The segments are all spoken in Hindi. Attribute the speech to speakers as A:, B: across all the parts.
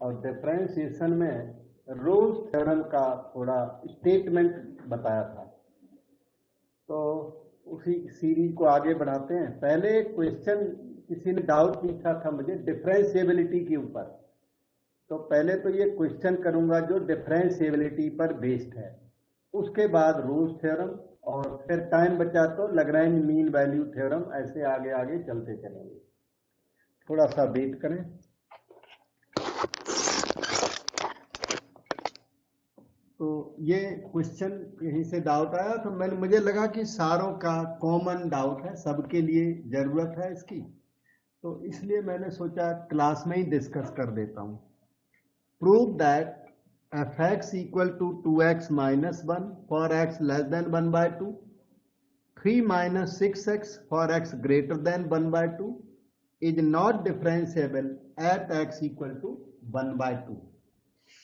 A: और डिफरेंशिएशन में रोल्स थ्योरम का थोड़ा स्टेटमेंट बताया था। तो उसी सीरीज को आगे बढ़ाते हैं। पहले क्वेश्चन किसी ने डाउट पूछा था मुझे डिफरेंशिएबिलिटी के ऊपर, तो पहले तो ये क्वेश्चन करूंगा जो डिफरेंशिएबिलिटी पर बेस्ड है, उसके बाद रोल्स थ्योरम, और फिर टाइम बचा तो लैग्रेंज मीन वैल्यू थ्योरम, ऐसे आगे आगे चलते चलेंगे। थोड़ा सा वेट करें। तो ये क्वेश्चन यहीं से डाउट आया, तो मुझे लगा कि सारों का कॉमन डाउट है, सबके लिए जरूरत है इसकी, तो इसलिए मैंने सोचा क्लास में ही डिस्कस कर देता हूं। Prove that fx equal to 2x minus 1 for x less than 1 by 2, 3 minus 6x for x greater than 1 by 2 is not differentiable at x equal to 1 by 2।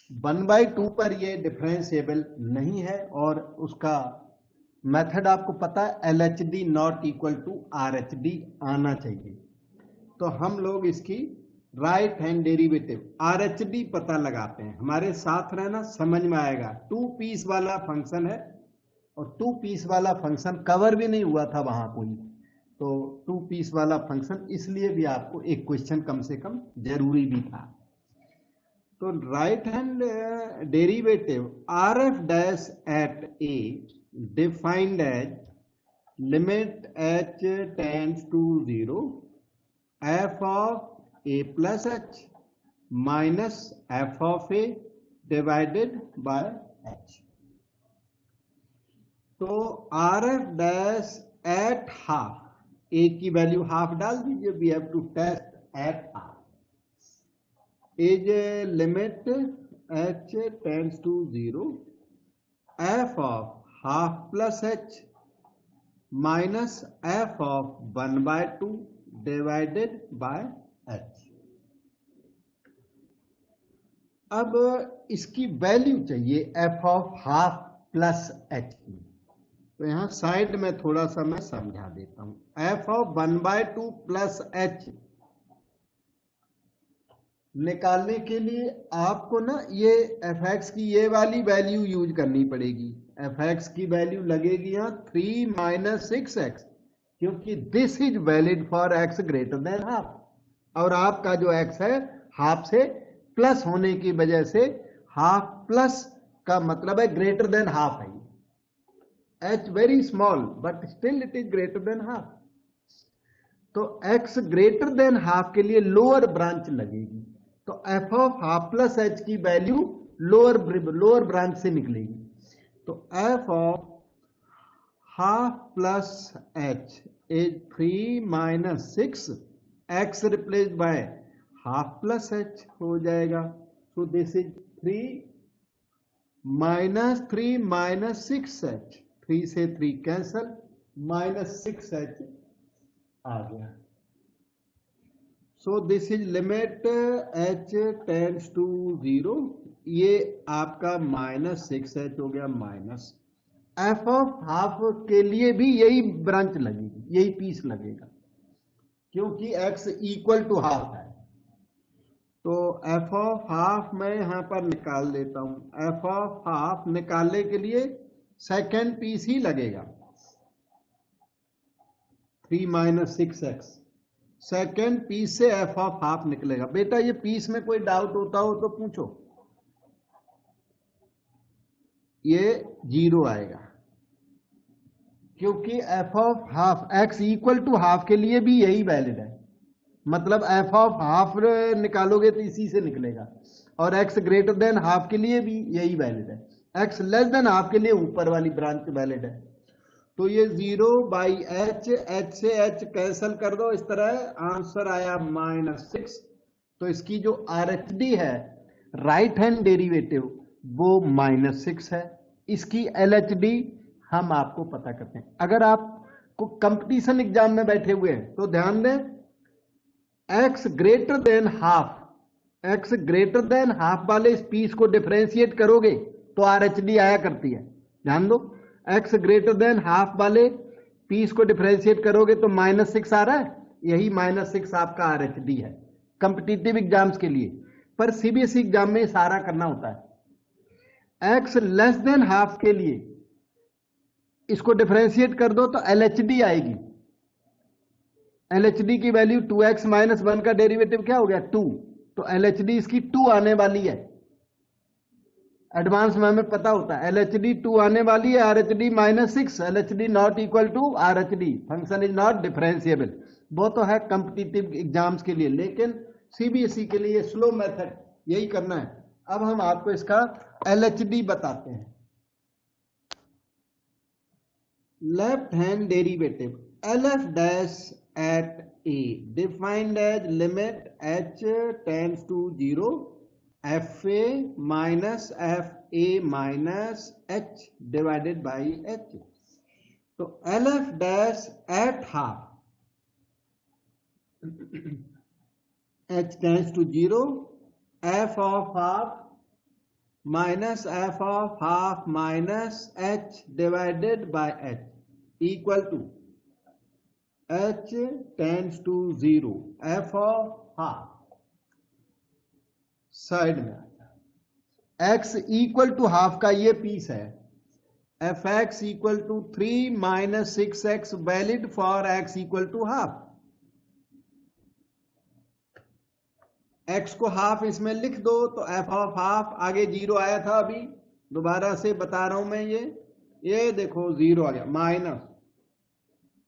A: 1 by 2 पर ये डिफरेंशिएबल नहीं है, और उसका मेथड आपको पता है LHD not equal to RHD आना चाहिए। तो हम लोग इसकी राइट हैंड डेरिवेटिव RHD पता लगाते हैं। हमारे साथ रहना, समझ में आएगा। 2 पीस वाला फंक्शन है, और 2 पीस वाला फंक्शन कवर भी नहीं हुआ था वहां कोई, तो 2 पीस वाला फंक्शन, इसलिए भी आपको एक क्वेश्चन कम से कम जरूरी भी था। तो right hand derivative RF dash at A defined as limit h tends to 0 f of a plus h minus f of a divided by h। तो RF dash at half, a की वैल्यू हाफ डाल दीजिए, we have to test at half, is limit h tends to 0 f of half plus h minus f of 1 by 2 divided by h। अब इसकी वैल्यू चाहिए f of half plus h की, तो यहां साइड में थोड़ा सा मैं समझा देता हूं। f of 1 by 2 plus h निकालने के लिए आपको ना ये fx की ये वाली वैल्यू यूज करनी पड़ेगी। fx की वैल्यू लगेगी यहां 3 माइनस 6x, क्योंकि this is valid for x greater than half, और आपका जो x है हाफ से प्लस होने की वजह से हाफ प्लस का मतलब है ग्रेटर देन हाफ है। h very small but still it is greater than half, तो x ग्रेटर देन हाफ के लिए लोअर ब्रांच लगेगी, तो f of half plus h की वैल्यू लोअर ब्रांच से निकलेगी। तो f of half plus h is 3 minus 6, x replace by half plus h हो जाएगा। सो दिस इज 3 माइनस 6h, 3 से 3 कैंसल, माइनस 6h आ गया। So this is limit h tends to 0, ये आपका माइनस 6h हो गया माइनस। f ऑफ हाफ के लिए भी यही ब्रांच लगेगी, यही पीस लगेगा, क्योंकि x इक्वल टू हाफ है। तो f ऑफ हाफ मैं यहां पर निकाल देता हूं। f ऑफ हाफ निकालने के लिए सेकेंड पीस ही लगेगा, 3 माइनस 6x, सेकेंड पीस से f ऑफ हाफ निकलेगा। बेटा ये पीस में कोई डाउट होता हो तो पूछो। ये 0 आएगा, क्योंकि f of half x equal to half के लिए भी यही वैलिड है, मतलब f ऑफ हाफ निकालोगे तो इसी से निकलेगा, और x ग्रेटर देन हाफ के लिए भी यही वैलिड है, x लेस देन हाफ के लिए ऊपर वाली ब्रांच वैलिड है। तो ये 0 बाई h, h से h कैंसल कर दो, इस तरह आंसर आया -6। तो इसकी जो RHD है राइट हैंड डेरिवेटिव वो -6 है। इसकी LHD हम आपको पता करते हैं। अगर आप को कंपटीशन एग्जाम में बैठे हुए हैं तो ध्यान दें, x ग्रेटर देन हाफ वाले इस पीस को डिफरेंशिएट करोगे तो RHD आया करती है। ध्यान दो, x ग्रेटर देन हाफ वाले पीस को डिफरेंशिएट करोगे तो -6 आ रहा है, यही -6 आपका RHD है कंपिटिटिव एग्जाम्स के लिए। पर सीबीएसई एग्जाम में सारा करना होता है। x लेस देन हाफ के लिए इसको डिफरेंशिएट कर दो तो LHD आएगी। LHD की वैल्यू 2x माइनस 1 का डेरिवेटिव क्या हो गया 2, तो LHD इसकी 2 आने वाली है। एडवांस में हमें पता होता है LHD 2 आने वाली है, RHD -6, LHD not equal to RHD, function is not differentiable. वो तो है कॉम्पिटिटिव एग्जाम्स के लिए, लेकिन सीबीएसई के लिए स्लो मेथड यही करना है। अब हम आपको इसका LHD बताते हैं। Left hand derivative LF dash at a defined as limit h tends to 0 fa minus fa minus h divided by h। तो LF dash at half h tends to 0 f of half minus f of half minus h divided by h equal to h tends to 0 f of half side में आ जाए। x इक्वल टू हाफ का ये पीस है, F x equal to 3 minus 6x valid for x equal to half. x को हाफ इसमें लिख दो तो f ऑफ हाफ, आगे 0 आया था, अभी दोबारा से बता रहा हूं मैं, ये देखो 0 आ गया माइनस।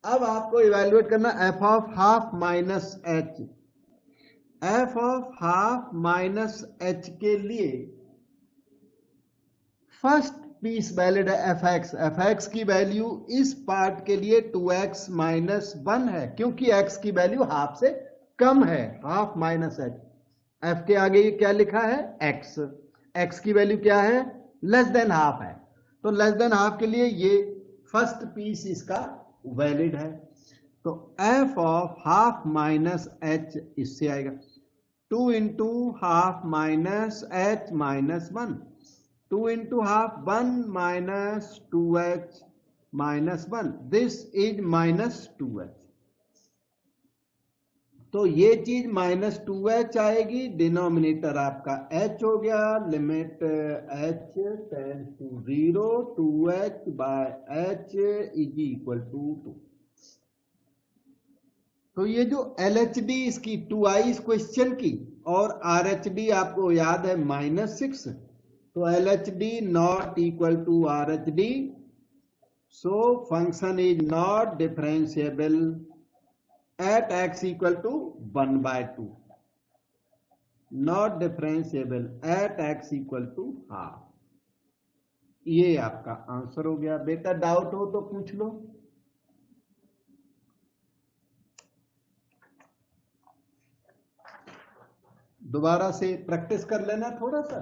A: अब आपको इवैल्यूएट करना f of half minus h। f of half minus h के लिए फर्स्ट पीस वैलिड है f x की वैल्यू इस पार्ट के लिए 2x माइनस 1 है, क्योंकि x की वैल्यू हाफ से कम है, हाफ माइनस h। f के आगे क्या लिखा है x की वैल्यू क्या है लेस देन हाफ है, तो लेस देन हाफ के लिए ये फर्स्ट पीस इसका वैलिड है। तो f of half minus h इससे आएगा 2 into half minus h minus 1, 2 into half 1 minus 2h minus 1, this is minus 2h। तो ये चीज माइनस 2h आएगी, डिनोमिनेटर आपका h हो गया, limit h tends to 0 2h by h is equal to 2। तो ये जो LHD इसकी 2i क्वेश्चन की और RHD आपको याद है -6, तो LHD not equal to RHD, so function is not differentiable at x equal to 1/2, not differentiable at x equal to half। ये आपका आंसर हो गया। बेटा डाउट हो तो पूछ लो। दोबारा से प्रैक्टिस कर लेना थोड़ा सा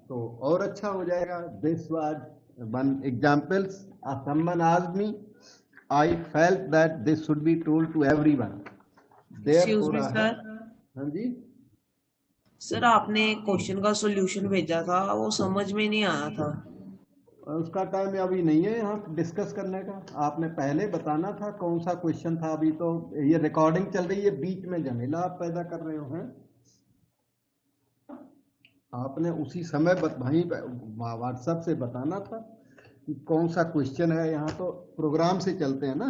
A: तो और अच्छा हो जाएगा। This was one examples someone asked me, I felt that this should be told to everyone.
B: Excuse me, sir.
A: हाँ जी
B: सर, आपने क्वेश्चन का सॉल्यूशन भेजा था, वो समझ में नहीं आया था।
A: उसका टाइम अभी नहीं है यहाँ डिस्कस करने का, आपने पहले बताना था कौन सा क्वेश्चन था। अभी तो ये रिकॉर्डिंग चल रही है, बीच में झमेला आप पैदा कर रहे हो हैं। आपने उसी समय वहीं व्हाट्सएप से बताना था कि कौन सा क्वेश्चन है। यहाँ तो प्रोग्राम से चलते हैं ना,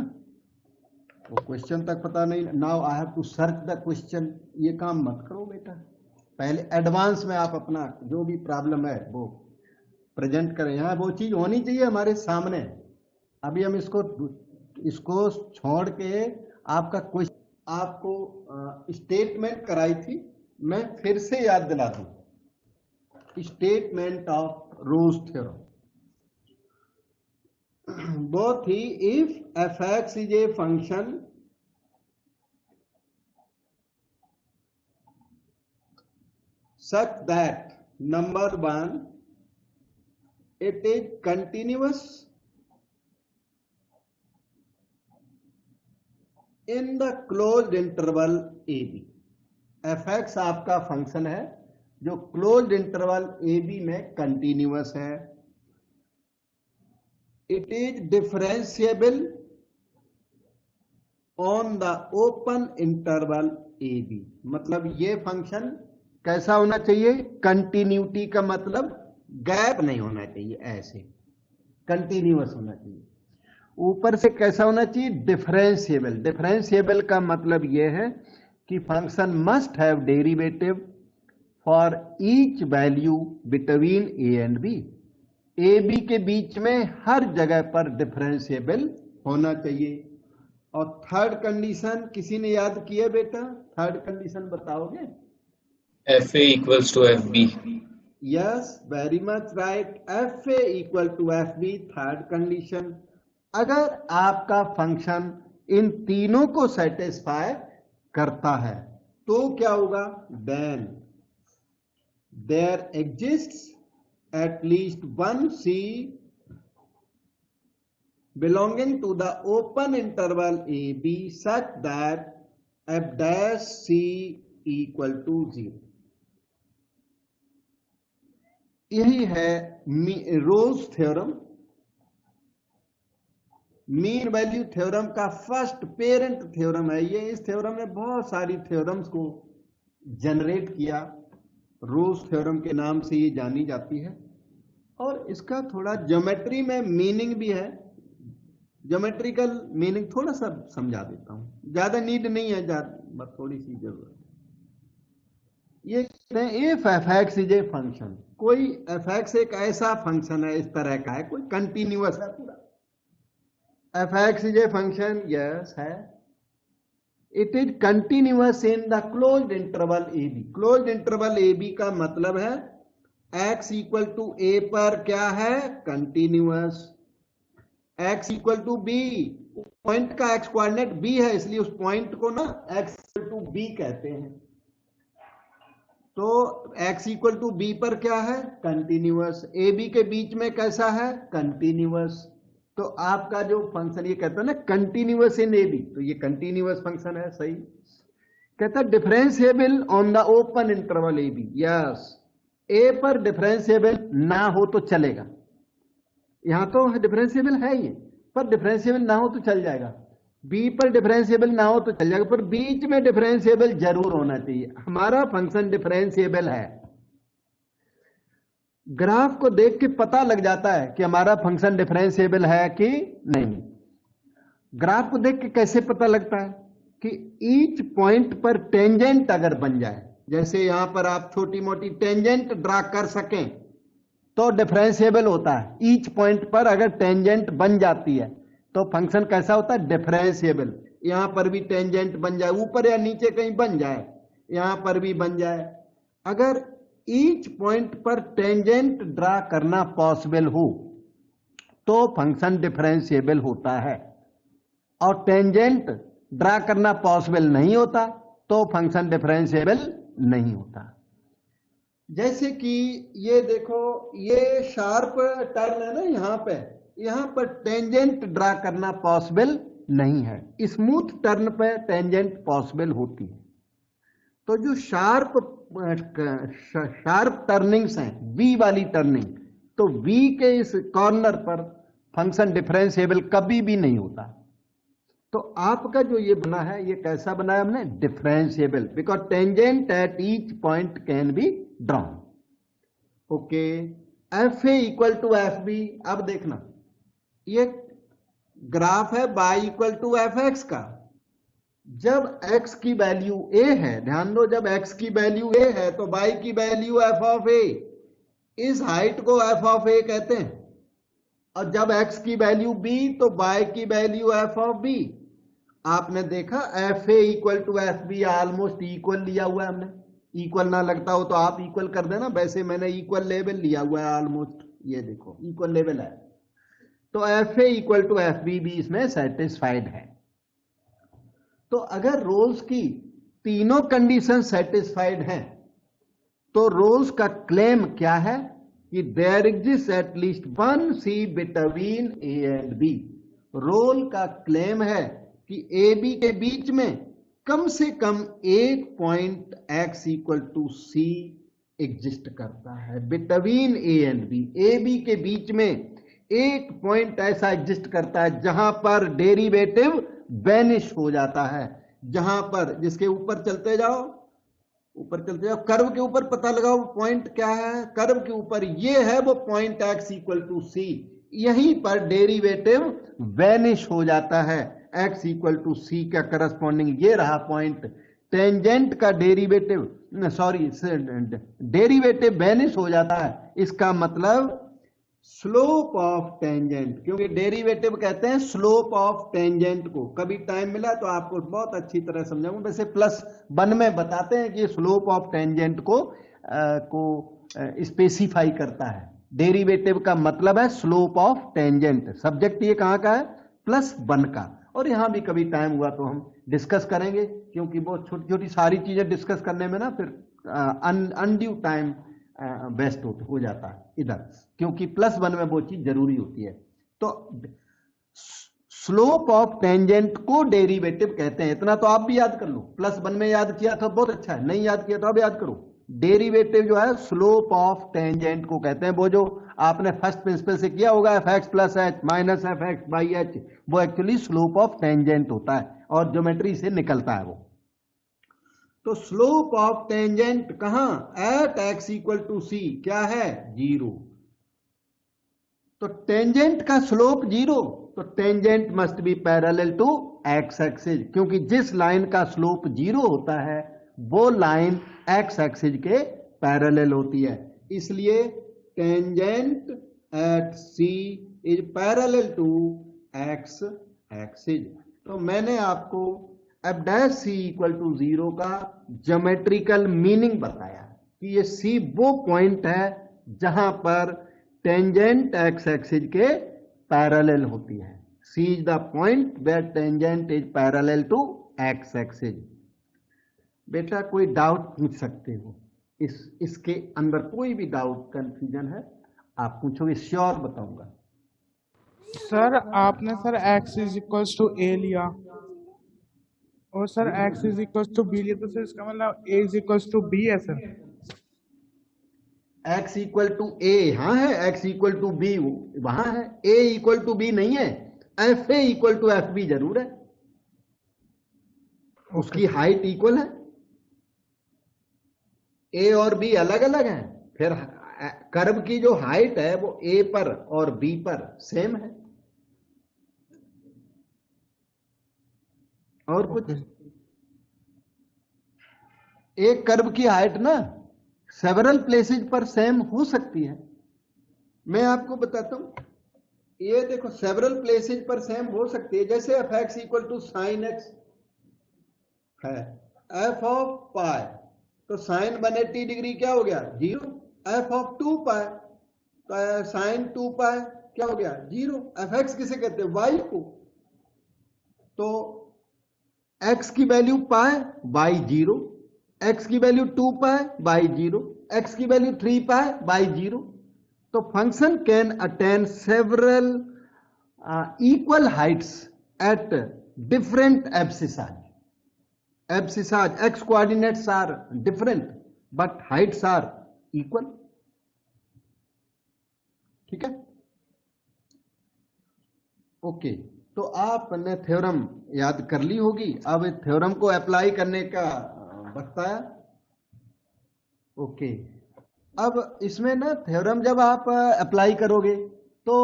A: तो क्वेश्चन तक पता नहीं। Now I have to search the question, ये काम मत करो बेटा। पहले एडवांस में आप अपना जो भी प्रॉब्लम है वो प्रेजेंट करें। यहाँ वो चीज होनी चाहिए हमारे सामने। अभी हम इसको छोड़ के आपका क्वेश्चन, आपको स्टेटमेंट कराई थी, मैं फिर से याद दिला दूं। Statement of Rolle's theorem both he if f(x) is a function such that number 1 it is continuous in the closed interval AB। f(x) आपका फंक्शन है जो क्लोज्ड इंटरवल AB में कंटिन्यूअस है। It is differentiable on the open interval AB, मतलब ये फंक्शन कैसा होना चाहिए? कंटिन्यूटी का मतलब गैप नहीं होना चाहिए, ऐसे कंटिन्यूअस होना चाहिए। ऊपर से कैसा होना चाहिए? डिफरेंशिएबल। डिफरेंशिएबल का मतलब यह है कि function must have derivative for each value between a and b. A b के बीच में हर जगह पर डिफरेंशिएबल होना चाहिए। और थर्ड कंडीशन किसी ने याद किया बेटा? थर्ड कंडीशन बताओगे?
C: FA equals to FB.
A: Yes, very much right. F A equal to F b, third condition. अगर आपका फंक्शन इन तीनों को सेटिस्फाई करता है तो क्या होगा? Then there exists at least one c belonging to the open interval AB such that f dash C equal to 0। यही है Rolle's theorem, mean value theorem का फर्स्ट पेरेंट थ्योरम है ये। इस थ्योरम ने बहुत सारी थ्योरम्स को जनरेट किया। रोल्स थ्योरम के नाम से ये जानी जाती है। और इसका थोड़ा ज्योमेट्री में मीनिंग भी है। ज्योमेट्रिकल मीनिंग थोड़ा सा समझा देता हूं, ज्यादा नीड नहीं है, बस थोड़ी सी जरूरत है। ये F F x is a function. कोई एफ एक्स एक ऐसा फंक्शन है, इस तरह का है, कोई कंटिन्यूअस है पूरा। F x is a function, yes है। It is continuous in the closed interval A B. Closed interval A B का मतलब है एक्स इक्वल टू ए पर क्या है? Continuous. x equal to b, point का x कोऑर्डिनेट b है, इसलिए उस पॉइंट को ना x इक्वल टू b कहते हैं। तो x इक्वल टू b पर क्या है? कंटिन्यूअस। ए बी के बीच में कैसा है? कंटिन्यूअस। तो आपका जो फंक्शन ये कहता है ना कंटिन्यूअस इन ए बी, तो ये कंटिन्यूअस फंक्शन है, सही। कहता है differentiable on the open interval A B, yes. A पर डिफरेंशिएबल ना हो तो चलेगा, यहां तो डिफरेंशिएबल है ये, पर डिफरेंशिएबल ना हो तो चल जाएगा। बी पर डिफरेंशिएबल ना हो तो चल जाएगा, पर बीच में डिफरेंशिएबल जरूर होना चाहिए। हमारा फंक्शन डिफरेंशिएबल है। ग्राफ को देख के पता लग जाता है कि हमारा फंक्शन डिफरेंशिएबल है कि नहीं। ग्राफ को देख के कैसे पता लगता है? कि ईच पॉइंट पर टेंजेंट अगर बन जाए, जैसे यहां पर आप छोटी मोटी टेंजेंट ड्रा कर सकें तो डिफरेंशिएबल होता है। ईच पॉइंट पर अगर टेंजेंट बन जाती है तो फंक्शन कैसा होता है? डिफरेंशिएबल। यहां पर भी टेंजेंट बन जाए, ऊपर या नीचे कहीं बन जाए, यहां पर भी बन जाए। अगर ईच पॉइंट पर टेंजेंट ड्रा करना पॉसिबल हो तो फंक्शन डिफरेंशिएबल होता है, और टेंजेंट ड्रा करना पॉसिबल नहीं होता तो फंक्शन डिफरेंशिएबल नहीं होता। जैसे कि ये देखो, ये शार्प टर्न है ना, यहां पर टेंजेंट ड्रा करना पॉसिबल नहीं है। स्मूथ टर्न पे टेंजेंट पॉसिबल होती है। तो जो शार्प टर्निंग्स हैं, वी वाली टर्निंग, तो वी के इस कॉर्नर पर फंक्शन डिफरेंशिएबल कभी भी नहीं होता। तो आपका जो ये बना है, ये कैसा बना है हमने? Differentiable, because tangent at each point can be drawn. Okay, f A equal to F b. अब देखना, ये ग्राफ है y equal to F x का। जब x की वैल्यू a है, ध्यान दो, जब x की वैल्यू a है तो y की वैल्यू f ऑफ a, इस हाइट को f ऑफ a कहते हैं। और जब x की वैल्यू b तो y की वैल्यू f ऑफ b। आपने देखा f A equal to F b almost equal लिया हुआ है हमने। इक्वल ना लगता हो तो आप इक्वल कर देना, वैसे मैंने इक्वल लेवल लिया हुआ है ऑलमोस्ट। ये देखो इक्वल लेवल है, तो f A equal to F b भी इसमें सेटिस्फाइड है। तो अगर रोल्स की तीनों कंडीशन सेटिस्फाइड हैं तो रोल्स का क्लेम क्या है? कि there exist at least one c between a and b. Rolle का क्लेम है कि ए बी के बीच में कम से कम एक point x equal to c exist करता है। Between a and b, a b के बीच में एक पॉइंट ऐसा एग्जिस्ट करता है जहां पर डेरिवेटिव वैनिश हो जाता है, जहां पर, जिसके ऊपर चलते जाओ, ऊपर चलते जाओ, कर्व के ऊपर पता लगाओ पॉइंट क्या है, कर्व के ऊपर ये है वो पॉइंट x इक्वल टू सी, यहीं पर डेरिवेटिव वैनिश हो जाता है, x इक्वल टू सी का करस्पॉन्डिंग ये रहा पॉइंट, टेंजेंट का डेरिवेटिव डेरिवेटिव वैनिश हो जाता है, इसका मतलब स्लोप ऑफ टेंजेंट, क्योंकि डेरिवेटिव कहते हैं स्लोप ऑफ टेंजेंट को, कभी टाइम मिला तो आपको बहुत अच्छी तरह समझाऊंगा, वैसे +1 में बताते हैं कि स्लोप ऑफ टेंजेंट को स्पेसिफाई करता है, डेरिवेटिव का मतलब है स्लोप ऑफ टेंजेंट, सब्जेक्ट ये कहाँ का है +1 का, और यहां भी कभी टाइम हुआ तो हम डिस्कस करेंगे, क्योंकि बहुत छोटी छोटी सारी चीजें डिस्कस करने में ना फिर अनड्यू टाइम वेस्ट हो जाता है इधर, क्योंकि +1 में वो चीज जरूरी होती है। तो स्लोप ऑफ टेंजेंट को डेरिवेटिव कहते हैं, इतना तो आप भी याद कर लो, +1 में याद किया तो बहुत अच्छा है, नहीं याद किया तो अब याद करो, डेरिवेटिव जो है स्लोप ऑफ टेंजेंट को कहते हैं, वो जो आपने फर्स्ट प्रिंसिपल से किया होगा fx + h - fx/h, वो एक्चुअली स्लोप ऑफ टेंजेंट होता है और ज्योमेट्री से निकलता है वो। तो स्लोप ऑफ टेंजेंट कहां, at x equal to c क्या है 0, तो टेंजेंट का स्लोप 0, तो tangent must be parallel to x axis, क्योंकि जिस लाइन का स्लोप 0 होता है वो लाइन x एक्सिस के पैरेलल होती है, इसलिए tangent at c is parallel to x axis. तो मैंने आपको f' c इक्वल टू 0 का ज्योमेट्रिकल मीनिंग बताया कि ये c वो पॉइंट है जहां पर टेंजेंट x एक्सिस के पैरेलल होती है, c is the point where tangent is parallel to x axis. बेटा कोई डाउट पूछ सकते हो, इसके अंदर कोई भी डाउट कंफ्यूजन है आप पूछोगे, श्योर बताऊंगा।
D: सर आपने sir x is equals to a लिया और sir x is equals to b लिया, तो सर इसका मतलब a is equals to b है sir.
A: x equal to a हाँ है, x इक्वल टू b वहां है, a इक्वल टू b नहीं है, fa इक्वल टू fb जरूर है, उसकी हाइट इक्वल है, a और b अलग अलग है, फिर कर्व की जो हाइट है वो a पर और b पर सेम है, और कुछ एक कर्व की हाइट ना सेवरल प्लेसेज पर सेम हो सकती है, मैं आपको बताता हूं, ये देखो सेवरल प्लेसेज पर सेम हो सकती है, जैसे fx equal to sin x है, f ऑफ पाई, तो sin 180 डिग्री क्या हो गया 0, f ऑफ 2 पाई तो sin 2 पाई क्या हो गया 0, fx किसे कहते हैं y को, तो x की वैल्यू पाई y 0, x की वैल्यू 2 पाई y 0, x की वैल्यू 3 पाई y 0, तो function can attain several equal heights at different abscissas, x coordinates are different but heights are equal, ठीक है ओके। तो आपने थ्योरम याद कर ली होगी, अब थ्योरम को अप्लाई करने का वक्त आया, ओके। अब इसमें ना थ्योरम जब आप अप्लाई करोगे तो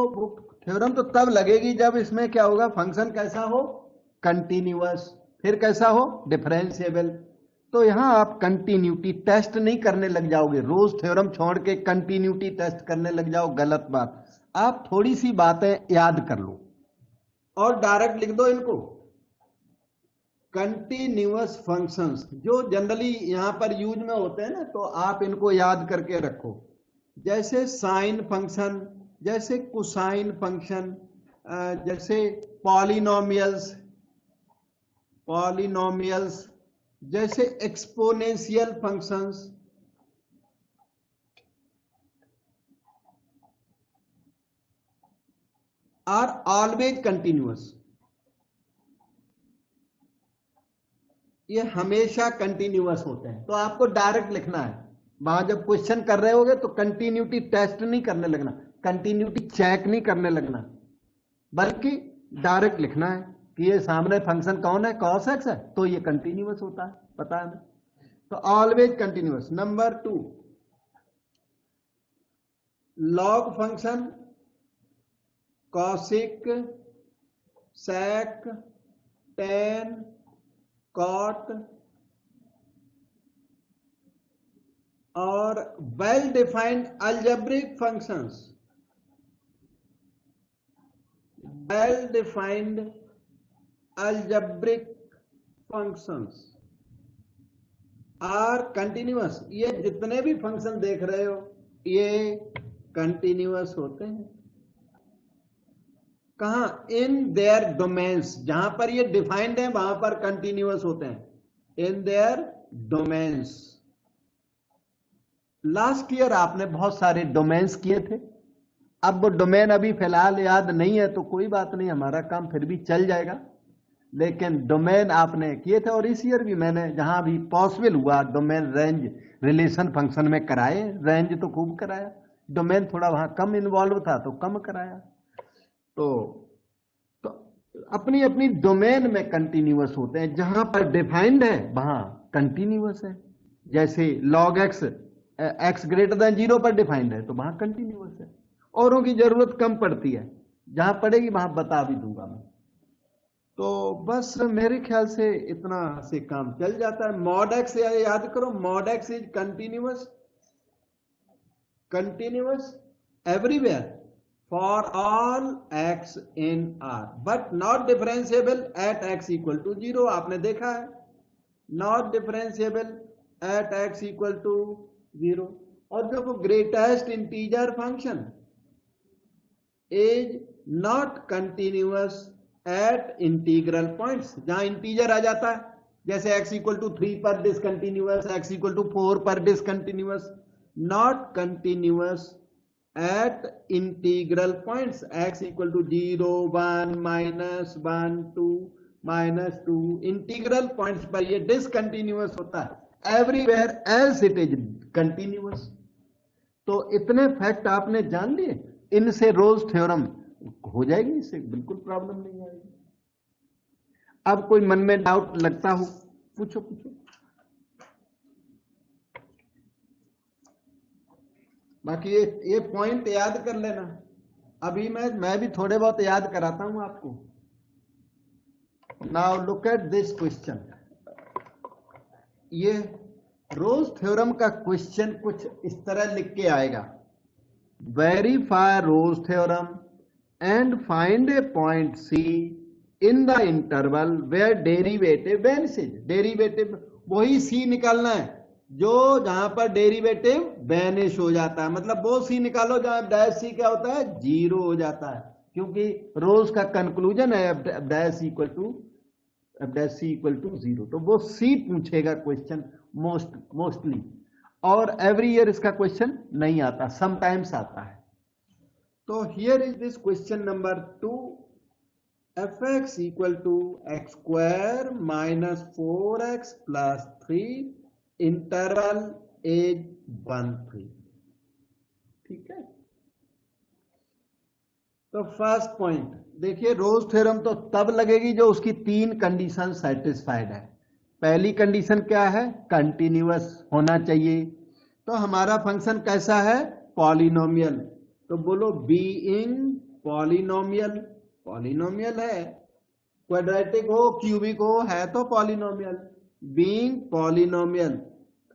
A: थ्योरम तो तब लगेगी जब इसमें क्या होगा, फंक्शन कैसा हो कंटिन्यूअस, फिर कैसा हो डिफरेंशिएबल, तो यहां आप कंटिन्यूटी टेस्ट नहीं करने लग जाओगे, रोज थ्योरम छोड़ के कंटिन्यूटी टेस्ट करने लग जाओ, गलत बात, आप थोड़ी सी बातें याद कर लो और डायरेक्ट लिख दो इनको, कंटिन्यूअस फंक्शंस जो जनरली यहां पर यूज में होते हैं ना, तो आप इनको याद करके रखो, जैसे साइन फंक्शन, जैसे कोसाइन फंक्शन, जैसे पॉलिनोमियल्स, जैसे exponential functions, are always continuous, ये हमेशा कंटिन्यूअस होते हैं, तो आपको डायरेक्ट लिखना है, वहां जब क्वेश्चन कर रहे होगे तो कंटिन्यूटी टेस्ट नहीं करने लगना, कंटिन्यूटी चेक नहीं करने लगना, बल्कि डायरेक्ट लिखना है कि ये सामने फंक्शन कौन है cos x है, तो ये कंटिन्यूअस होता है, पता है ना। तो always continuous. Number 2, log function, cosec, sec, tan, cot और well defined algebraic functions, well defined algebraic functions are continuous. ये जितने भी फंक्शन देख रहे हो ये कंटिन्यूअस होते हैं। कहां? इन देयर डोमेन्स, जहां पर ये डिफाइंड है वहां पर कंटिन्यूअस होते हैं, in their domains. Last year आपने बहुत सारे डोमेन्स किए थे, अब वो डोमेन अभी फिलहाल याद नहीं है तो कोई बात नहीं, हमारा काम फिर भी चल जाएगा, लेकिन डोमेन आपने किए थे। और इस ईयर भी मैंने जहां भी पॉसिबल हुआ डोमेन रेंज रिलेशन फंक्शन में कराए, रेंज तो खूब कराया, डोमेन थोड़ा वहां कम इन्वॉल्व था तो कम कराया। तो अपनी अपनी डोमेन में कंटिन्यूअस होते हैं, जहां पर डिफाइंड है वहां कंटिन्यूअस है। जैसे log x, x greater then 0 पर डिफाइंड है तो वहां कंटिन्यूअस है। औरों की जरूरत कम पड़ती है, जहां पड़ेगी वहां बता भी दूंगा मैं। तो बस मेरे ख्याल से इतना से काम चल जाता है। मॉड एक्स याद करो, mod x is continuous, continuous everywhere for all x in R, but not differentiable at x equal to 0। आपने देखा है, not differentiable at x equal to 0। और देखो greatest integer function is not continuous at integral points, जहां इंटीजर आ जाता है, जैसे x इक्वल टू 3 पर डिसकंटिन्यूअस, x इक्वल टू 4 पर discontinuous, not continuous at integral points x equal to 0, 1, -1, 2, -2, integral points पर ये डिसकंटिन्यूअस होता है, everywhere else it is continuous. तो इतने फैक्ट आपने जान लिए, इनसे रोज थ्योरम हो जाएगी, इससे बिल्कुल प्रॉब्लम नहीं आएगी। अब कोई मन में डाउट लगता हो पूछो पूछो। बाकी ये पॉइंट याद कर लेना, अभी मैं भी थोड़े बहुत याद कराता हूं आपको। Now look at this question. ये रोज थ्योरम का क्वेश्चन कुछ इस तरह लिख के आएगा, verify Rolle's theorem and find a point C in the interval where derivative vanishes. Derivative वही सी निकालना है जो जहां पर डेरिवेटिव वैनिश हो जाता है, मतलब वो सी निकालो जहां डैश सी क्या होता है, 0 हो जाता है, क्योंकि रोज का कंक्लूजन है F dash C equal to 0। तो वो सी पूछेगा क्वेश्चन मोस्टली, और एवरी ईयर इसका क्वेश्चन नहीं आता, समटाइम्स आता है। तो here is this question number 2, f x equal to x square minus 4x plus 3 interval as 1, 3। ठीक है। तो फर्स्ट पॉइंट देखिए, रोज थ्योरम तो तब लगेगी जो उसकी 3 कंडीशन सेटिस्फाइड है। पहली कंडीशन क्या है, कंटिन्यूअस होना चाहिए। तो हमारा फंक्शन कैसा है, पॉलिनोमियल। तो बोलो बीइंग पॉलिनोमियल, पॉलिनोमियल है, क्वाड्रेटिक हो क्यूबिक हो, है तो polynomial. Being polynomial,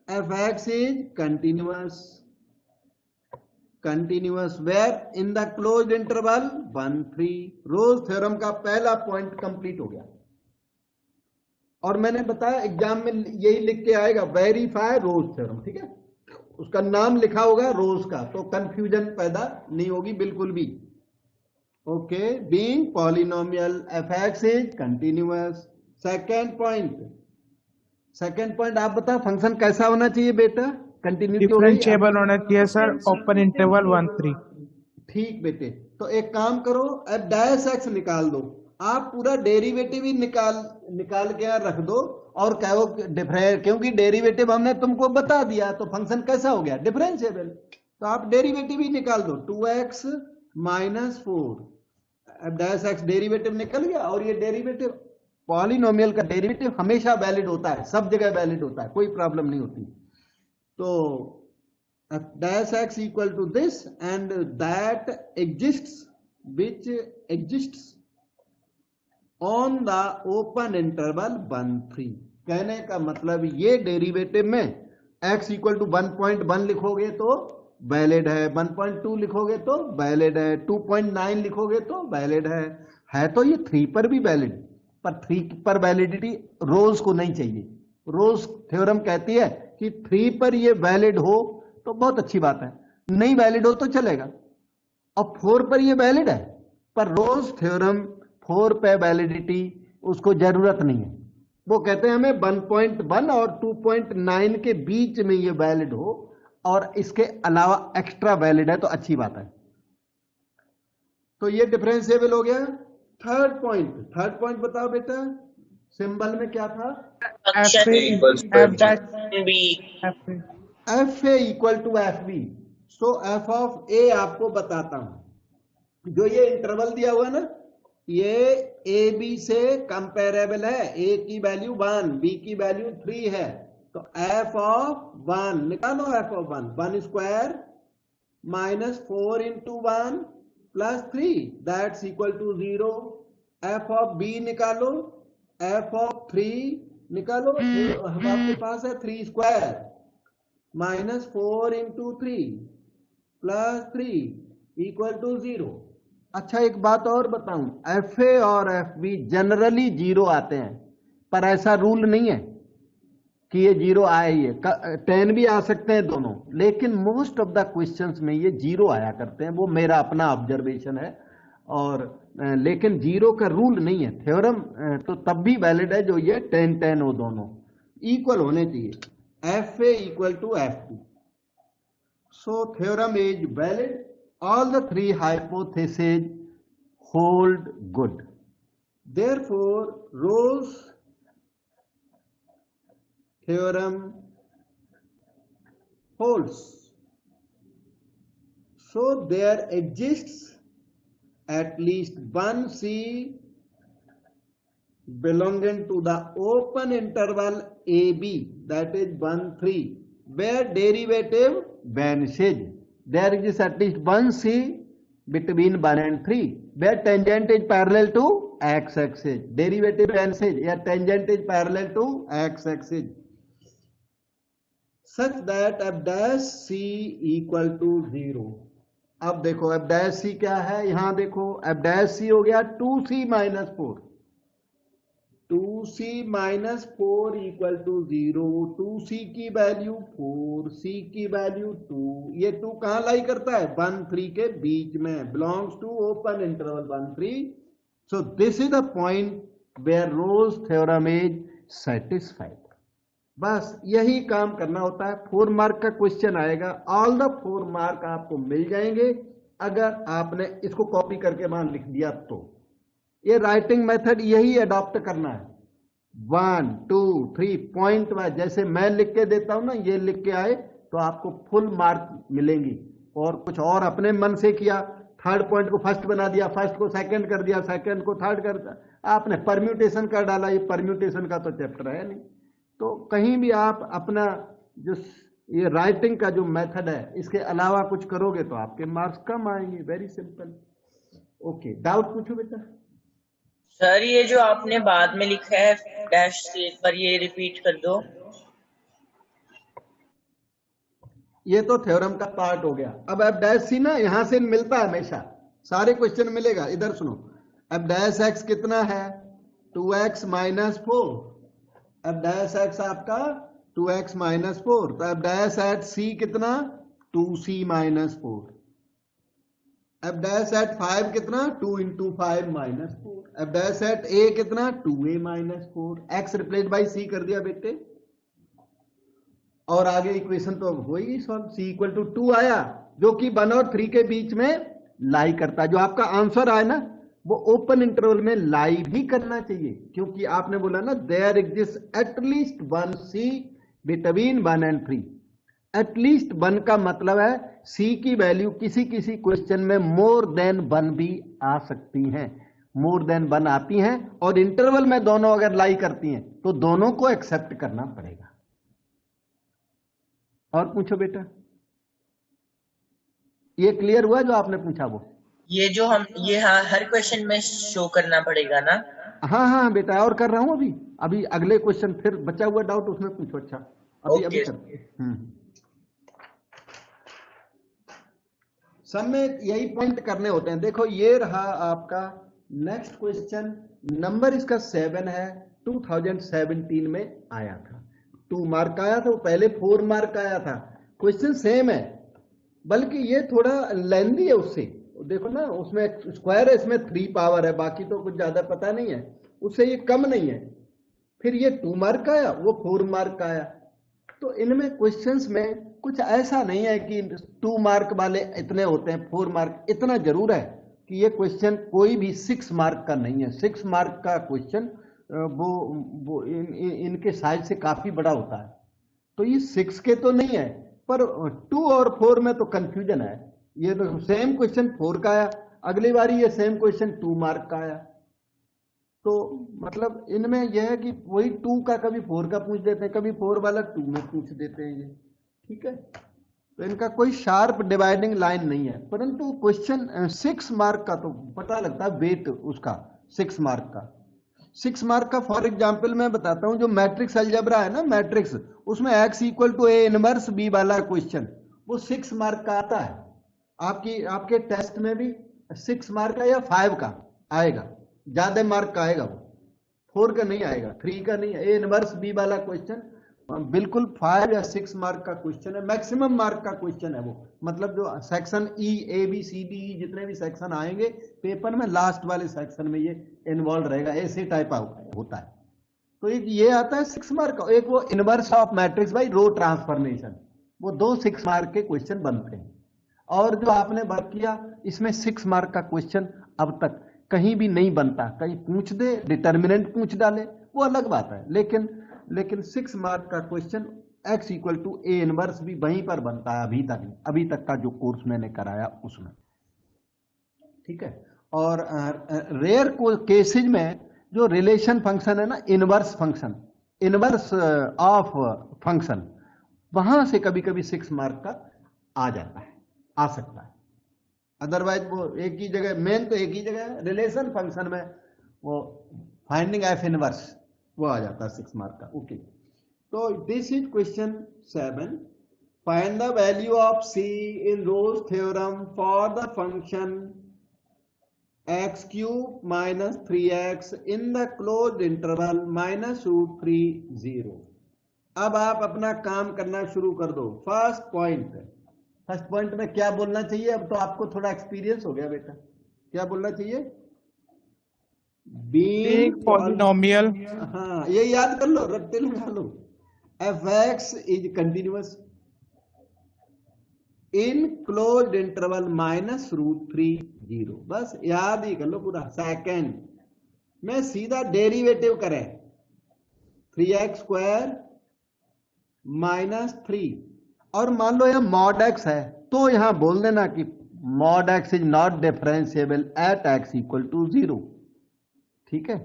A: F x is continuous, continuous where in the closed interval 1, 3। Rolle's theorem का पहला पॉइंट कंप्लीट हो गया। और मैंने बताया एग्जाम में यही लिख के आएगा, वेरीफाई रोज थ्योरम। ठीक है, उसका नाम लिखा होगा रोज का, तो कंफ्यूजन पैदा नहीं होगी बिल्कुल भी। Okay, being polynomial F x is continuous. Second point आप बताओ, फंक्शन कैसा होना चाहिए बेटा, कंटिन्यूटी
D: डिफरेंशिएबल होना चाहिए सर, ओपन इंटरवल 1, 3।
A: ठीक बेटे, तो एक काम करो, एफ डैश एक्स निकाल दो, आप पूरा डेरिवेटिव ही निकाल के यहाँ रख दो और कहो क्योंकि डेरिवेटिव हमने तुमको बता दिया, तो फंक्शन कैसा हो गया, डिफरेंशिएबल। तो आप डेरिवेटिव ही निकाल दो, 2x minus 4, F dash x derivative निकल गया, और ये डेरिवेटिव पॉलिनोमियल का डेरिवेटिव हमेशा वैलिड होता है, सब जगह वैलिड होता है, कोई प्रॉब्लम नहीं होती। तो dash x equal to this and that exists which exists on the open interval 1 3। कहने का मतलब ये डेरिवेटिव में x इक्वल टू 1.1 लिखोगे तो वैलिड है, 1.2 लिखोगे तो वैलिड है, 2.9 लिखोगे तो वैलिड है तो ये 3 पर भी वैलिड, पर 3 पर वैलिडिटी रोज को नहीं चाहिए। रोज थ्योरम कहती है कि 3 पर ये वैलिड हो तो बहुत अच्छी बात है, नहीं वैलिड हो तो चलेगा, और 4 पर ये वैलिड है, पर रोज थ्योरम 4 पे वैलिडिटी उसको जरूरत नहीं है। वो कहते हैं हमें 1.1 और 2.9 के बीच में ये वैलिड हो और इसके अलावा एक्स्ट्रा वैलिड है तो अच्छी बात है। तो ये डिफरेंशिएबल हो गया। थर्ड पॉइंट बताओ बेटा, सिंबल में क्या था?
C: FA equals to FB.
A: F A equal to F B. So F of A आपको बताता हूं, जो ये इंटरवल दिया हुआ ना, ये ए बी से कंपेरेबल है। ए की वैल्यू 1, बी की वैल्यू 3 है, तो एफ ऑफ 1 निकालो। F of 1 square minus 4 into 1 plus 3 that's equal to 0। F of b निकालो, एफ ऑफ 3 निकालो, आपके पास है 3 square minus 4 into 3 plus 3 equal to 0। अच्छा एक बात और बताऊं, एफ ए और एफ बी जनरली 0 आते हैं, पर ऐसा रूल नहीं है कि ये 0 आए ही है, 10 भी आ सकते हैं दोनों, लेकिन मोस्ट ऑफ द क्वेश्चंस में ये 0 आया करते हैं। वो मेरा अपना ऑब्जर्वेशन है, और लेकिन 0 का रूल नहीं है। थ्योरम तो तब भी वैलिड है जो ये 10-10 हो, दोनों इक्वल होने चाहिए। FA equal to FB. So theorem is valid. All the 3 hypotheses hold good. Therefore, Rowe's theorem holds. So there exists at least one C belonging to the open interval AB, that is 1 3, where derivative vanishes. There exists at least one C between 1 and 3 where tangent is parallel to x axis. Derivative vanishes, या tangent is parallel to x axis, such that f dash C equal to 0। अब देखो f dash C क्या है, यहां देखो f dash C हो गया 2C minus 4। 2C minus 4 equal to 0। 2C की वैल्यू 4, C की वैल्यू 2। ये 2 कहां लाई करता है? 1 3 के बीच में, belongs to open interval 1 3। So this is the point where Rolle's theorem is satisfied. बस यही काम करना होता है। 4 मार्क का क्वेश्चन आएगा, ऑल द 4 मार्क आपको मिल जाएंगे अगर आपने इसको कॉपी करके वहां लिख दिया तो। ये राइटिंग मेथड यही अडॉप्ट करना है, 1 2 3 पॉइंट वाइज। जैसे मैं लिख के देता हूं ना, ये लिख के आए तो आपको फुल मार्क मिलेंगी। और कुछ और अपने मन से किया, थर्ड पॉइंट को फर्स्ट बना दिया, फर्स्ट को सेकंड कर दिया, सेकंड को थर्ड कर दिया, आपने परम्यूटेशन कर डाला। ये परम्यूटेशन का तो चैप्टर है नहीं, तो कहीं भी आप अपना जो ये राइटिंग का जो मेथड है इसके अलावा कुछ करोगे तो आपके मार्क्स कम आएंगे। Very simple. ओके, डाउट पूछो बेटा।
E: सर ये जो आपने बाद में लिखा है डैश से, पर ये रिपीट कर दो।
A: ये तो थ्योरम का पार्ट हो गया। अब एफ डैश सी ना यहां से मिलता है, हमेशा सारे क्वेश्चन मिलेगा। इधर सुनो, एफ डैश एक्स कितना है? 2x minus 4। F dash x आपका 2x माइनस 4, तो एफ डैश एट सी कितना? 2c minus 4। F dash eight 5 कितना? 2 into 5 minus 4। F dash at A कितना? 2a minus 4। X replace by C कर दिया बेटे, और आगे इक्वेशन तो हो ही सॉल्व। सी इक्वल टू 2 आया, जो कि 1 और 3 के बीच में लाई करता है। जो आपका आंसर आया ना, वो ओपन इंटरवल में लाई भी करना चाहिए, क्योंकि आपने बोला ना there exist at least 1 c between 1 and 3। At least 1 का मतलब है सी की वैल्यू किसी किसी क्वेश्चन में मोर देन 1 भी आ सकती हैं। मोर देन 1 आती हैं और इंटरवल में दोनों अगर लाई करती हैं तो दोनों को एक्सेप्ट करना पड़ेगा। और पूछो बेटा, ये क्लियर हुआ जो आपने पूछा वो?
E: ये जो हम ये हर क्वेश्चन में शो करना पड़ेगा ना?
A: हाँ हाँ बेटा, और कर रहा हूं अभी अगले क्वेश्चन, फिर बचा हुआ डाउट उसमें पूछो। अच्छा अभी
E: ओके।
A: कर सब में यही पॉइंट करने होते हैं। देखो ये रहा आपका नेक्स्ट क्वेश्चन, नंबर इसका 7 है, 2017 में आया था, 2 मार्क आया था, वो पहले 4 मार्क आया था। क्वेश्चन सेम है, बल्कि ये थोड़ा लेंथी है उससे। देखो ना, उसमें स्क्वायर है, इसमें 3 पावर है, बाकी तो कुछ ज्यादा पता नहीं है, उससे ये कम नहीं है। फिर ये 2 मार्क आया, वो 4 मार्क आया। तो इनमें क्वेश्चंस में कुछ ऐसा नहीं है कि 2 मार्क वाले इतने होते हैं, 4 मार्क। इतना जरूर है कि ये क्वेश्चन कोई भी 6 मार्क का नहीं है। 6 मार्क का क्वेश्चन वो इनके साइज से काफी बड़ा होता है। तो ये 6 के तो नहीं है, पर 2 और 4 में तो कंफ्यूजन है। ये तो सेम क्वेश्चन 4 का आया, अगली बारी ये सेम क्वेश्चन 2 मार्क का आया। तो मतलब इनमें यह है कि वही 2 का कभी 4 का पूछ देते हैं, कभी 4 वाला 2 में पूछ देते हैं ये, ठीक है। तो इनका कोई शार्प डिवाइडिंग लाइन नहीं है, परंतु क्वेश्चन 6 मार्क का तो पता लगता है वेट उसका। 6 मार्क का 6 मार्क का फॉर एग्जाम्पल मैं बताता हूं, जो मैट्रिक्स अलजेब्रा है ना, मैट्रिक्स, उसमें x equal to a inverse b वाला क्वेश्चन वो 6 मार्क का आता है। आपके टेस्ट में भी 6 मार्क का या 5 का आएगा, ज्यादा मार्क का आएगा, वो 4 का नहीं आएगा, 3 का नहीं। a इनवर्स b वाला क्वेश्चन बिल्कुल 5 या 6 मार्क का क्वेश्चन है, मैक्सिमम मार्क का क्वेश्चन है वो। मतलब जो section E, A B C D E जितने भी सेक्शन आएंगे पेपर में, लास्ट वाले सेक्शन में ये इन्वॉल्व रहेगा, ऐसे टाइप होता है। तो एक ये आता है 6 मार्क का, एक वो inverse of matrix by rho transformation, वो 2 6 मार्क के क्वेश्चन बनते हैं। और जो आपने वर्क किया इसमें 6 मार्क का क्वेश्चन अब तक कहीं भी नहीं बनता, कहीं पूछ दे, डिटर्मिनेंट पूछ डाले, वो अलग बात है, लेकिन 6 मार्क का question x equal to a inverse भी वहीं पर बनता है अभी तक का जो कोर्स मैंने कराया उसमें, ठीक है। और रेयर केसेज में जो रिलेशन फंक्शन है ना, inverse function, inverse of function, वहां से कभी कभी 6 मार्क का आ जाता है, आ सकता है। अदरवाइज वो एक ही जगह, मेन तो एक ही जगह है, रिलेशन फंक्शन में वो फाइंडिंग एफ इनवर्स वो आ जाता है 6 मार्क का। ओके, तो this is question 7। Find the value of c in Rolle's theorem for the function x cube minus 3x in the closed interval -√3 0। अब आप अपना काम करना शुरू कर दो। फर्स्ट पॉइंट में क्या बोलना चाहिए? अब तो आपको थोड़ा एक्सपीरियंस हो गया बेटा, क्या बोलना चाहिए?
D: Being polynomial.
A: हाँ, ये याद कर लो, रट्टे लगा लो। f(x) is continuous in closed interval -√3 0। बस याद ही कर लो पूरा। सेकंड में सीधा डेरिवेटिव करें, 3x स्क्वायर -3, और मान लो यह मॉड x है तो यहां बोल देना कि mod x is not differentiable at x equal to 0, ठीक है।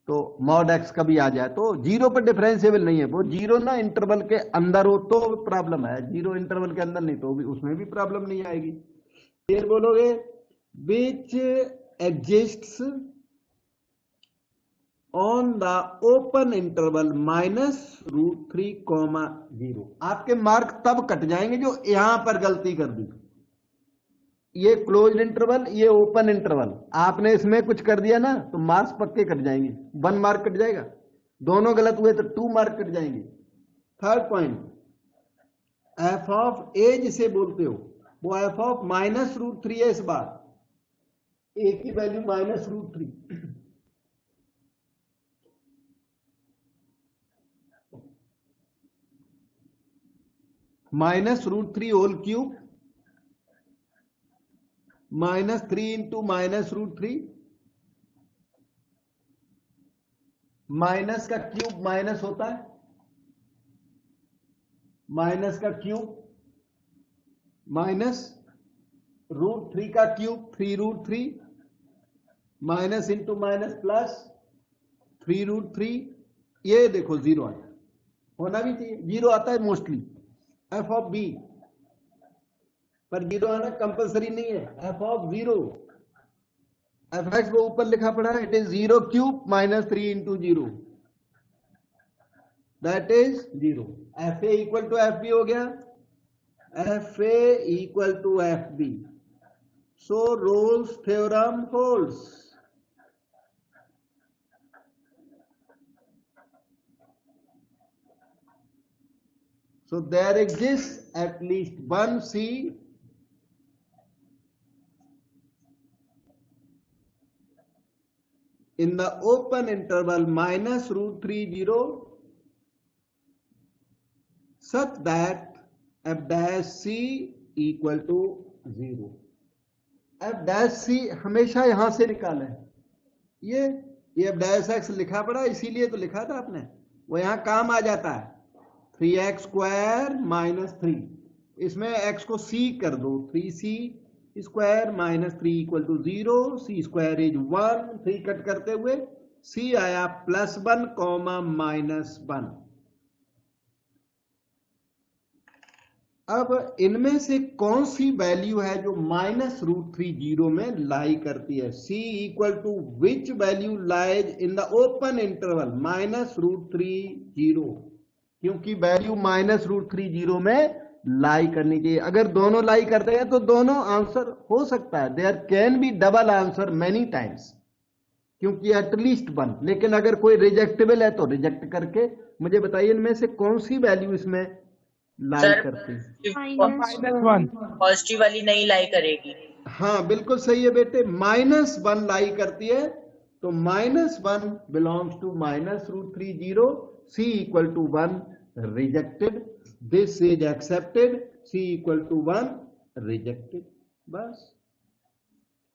A: तो मॉड x कभी आ जाए तो 0 पर डिफरेंशिएबल नहीं है, वो 0 ना इंटरवल के अंदर हो तो प्रॉब्लम है, 0 इंटरवल के अंदर नहीं तो भी उसमें भी प्रॉब्लम नहीं आएगी। फिर बोलोगे which exists on the open interval -√3, 0। आपके मार्क तब कट जाएंगे जो यहां पर गलती कर दी। ये क्लोज्ड इंटरवल, ये ओपन इंटरवल, आपने इसमें कुछ कर दिया ना तो मार्क्स पक्के कट जाएंगे, 1 मार्क कट जाएगा। दोनों गलत हुए तो 2 मार्क कट जाएंगे। थर्ड पॉइंट, एफ ऑफ ए जिसे बोलते हो वो एफ ऑफ -√3 है। इस बार ए की value -√3, -√3 whole cube -3 into -√3, minus का क्यूब माइनस होता है, माइनस का क्यूब माइनस √3 का cube 3√3, minus into minus plus 3√3, ये देखो जीरो आता है, होना भी चाहिए, जीरो आता है मोस्टली एफ ऑफ बी, पर जीरो आना कंपलसरी नहीं है। F of zero, f x वो ऊपर लिखा पड़ा है, it is 0 cube minus 3 into zero, that is zero. F A equal to F b हो गया, f A equal to F B, so Rolle's theorem holds. So there exists at least one C in the open interval minus √30 such that f dash C equal to 0। f dash C हमेशा यहां से निकाला है, ये f dash x लिखा पड़ा, इसीलिए तो लिखा था आपने, वो यहां काम आ जाता है। 3x स्क्वायर माइनस 3, इसमें x को c कर दो, 3c square minus 3 equal to 0, c square is 1, 3 cut करते हुए c आया +1 कॉमा -1। अब इनमें से कौन सी वैल्यू है जो -√30 में लाई करती है? c equal to which value lies in the open interval -√30, क्योंकि वैल्यू -√30 में लाई करनी चाहिए। अगर दोनों लाई करते हैं तो दोनों आंसर हो सकता है, there can be double answer many times, क्योंकि एटलीस्ट वन। लेकिन अगर कोई रिजेक्टेबल है तो रिजेक्ट करके मुझे बताइए इनमें से कौन सी वैल्यू इसमें लाई करती है।
D: -1।
E: पॉजिटिव वाली नहीं लाई करेगी।
A: हाँ बिल्कुल सही है बेटे, -1 लाई करती है, तो -1 belongs to -√30, c equal to 1 rejected, this is accepted, c equal to 1 rejected, बस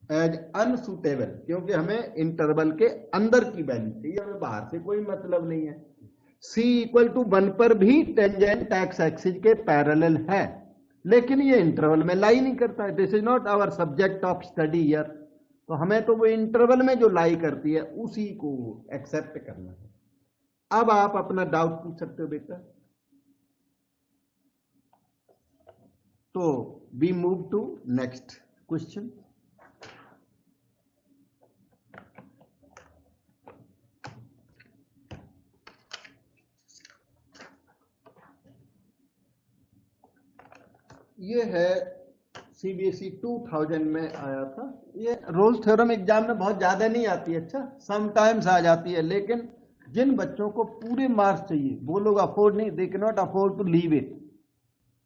A: एज अनसुटेबल, क्योंकि हमें इंटरवल के अंदर की वैल्यू चाहिए, हमें बाहर से कोई मतलब नहीं है। c इक्वल टू 1 पर भी टेंजेंट एक्स एक्सिस के पैरेलल है, लेकिन ये इंटरवल में लाई नहीं करता है, this is not our subject of study here. तो हमें तो वो इंटरवल में जो लाई करती है उसी को एक्सेप्ट करना है। अब आप अपना डाउट पूछ सकते हो बेटा। तो we move to next question. ये है सीबीएसई 2000 में आया था। ये रोल्स थ्योरम एग्जाम में बहुत ज्यादा नहीं आती है, अच्छा समटाइम्स आ जाती है, लेकिन जिन बच्चों को पूरे मार्क्स चाहिए वो लोग अफोर्ड नहीं, they can not afford to leave it,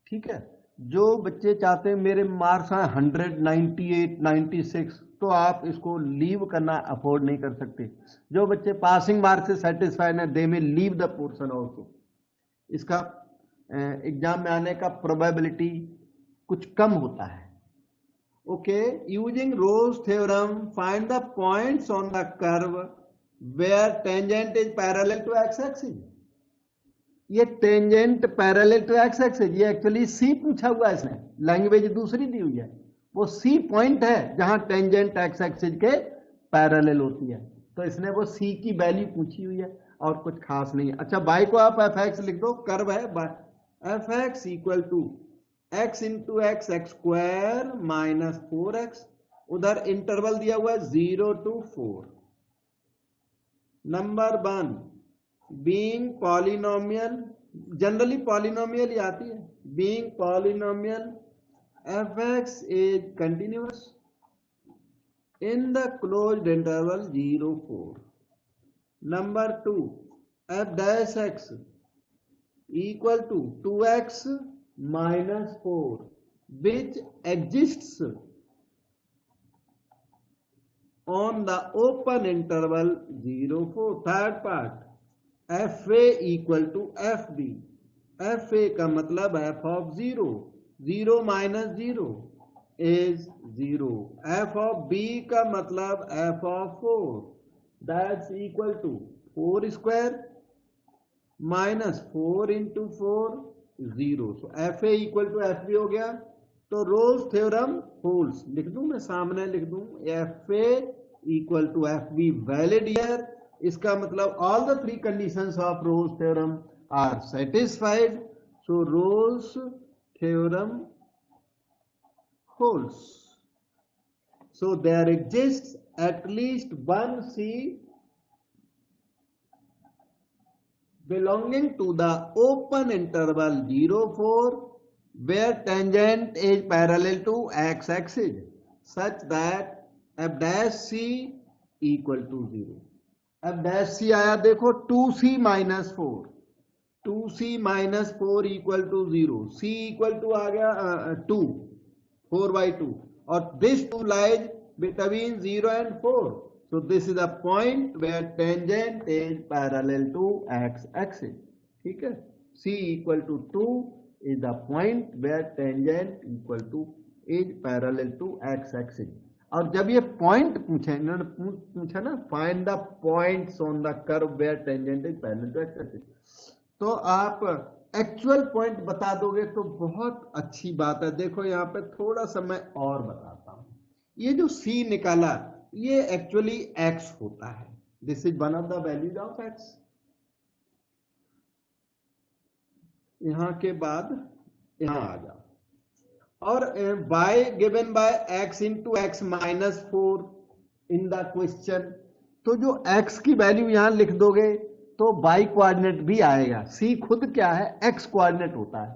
A: ठीक है। जो बच्चे चाहते हैं मेरे मार्क्स आए 100, 98, 96, तो आप इसको लीव करना अफोर्ड नहीं कर सकते। जो बच्चे पासिंग मार्क्स से सेटिस्फाइड हैं, they may leave the portion also. इसका एग्जाम में आने का प्रोबेबिलिटी कुछ कम होता है। Okay, using Rolle's theorem find the points on the curve where tangent is parallel to x axis। ये tangent parallel to x axis, ये एक्चुअली सी पूछा हुआ है, इसने लैंग्वेज दूसरी दी हुई है, वो सी पॉइंट है जहां टेंजेंट एक्स एक्सिस के पैरेलल होती है, तो इसने वो सी की वैल्यू पूछी हुई है और कुछ खास नहीं है। अच्छा बाई को आप एफ एक्स लिख दो, कर्व है F x equal to X into X X square minus 4x, उधर इंटरवल दिया हुआ है 0 to 4। Number 1 being polynomial, generally polynomial ही आती है, being polynomial F x is continuous in the closed interval 0, 4। Number 2 F dash X equal to 2x minus 4 which exists on the open interval 0, 4। Third part fa equal to fb, fa का मतलब f of 0, 0 minus 0 is 0, f of b का मतलब f of 4, that's equal to 4 square minus 4 into 4 0, so fa equal to fb हो गया। तो रोल्स थ्योरम होल्ड्स लिख दूं, मैं सामने लिख दूं, fa equal to F b valid here. इसका मतलब all the three conditions of Rolle's theorem are satisfied, so Rolle's theorem holds. So there exists at least one C belonging to the open interval 0, 4 where tangent is parallel to x axis such that f dash C equal to 0. f dash C आया देखो 2C minus 4, 2C minus 4 equal to 0, C equal to आ गया 2, 4 by 2, और this 2 lies between 0 and 4. So this is a point where tangent is parallel to x axis. ठीक है, C equal to 2 is the point where tangent equal to is parallel to x axis. और जब ये पॉइंट पूछा ना, find the points on the curve where tangent is parallel to x axis, तो आप एक्चुअल पॉइंट बता दोगे तो बहुत अच्छी बात है। देखो यहाँ पे थोड़ा सा मैं और बताता हूं, ये जो C निकाला ये एक्चुअली x होता है, this is one of the values of x। यहां के बाद यहां आ जाओ, और y given by x into x minus 4 in the question, तो जो x की वैल्यू यहां लिख दोगे तो y कोऑर्डिनेट भी आएगा। C खुद क्या है, x कोऑर्डिनेट होता है,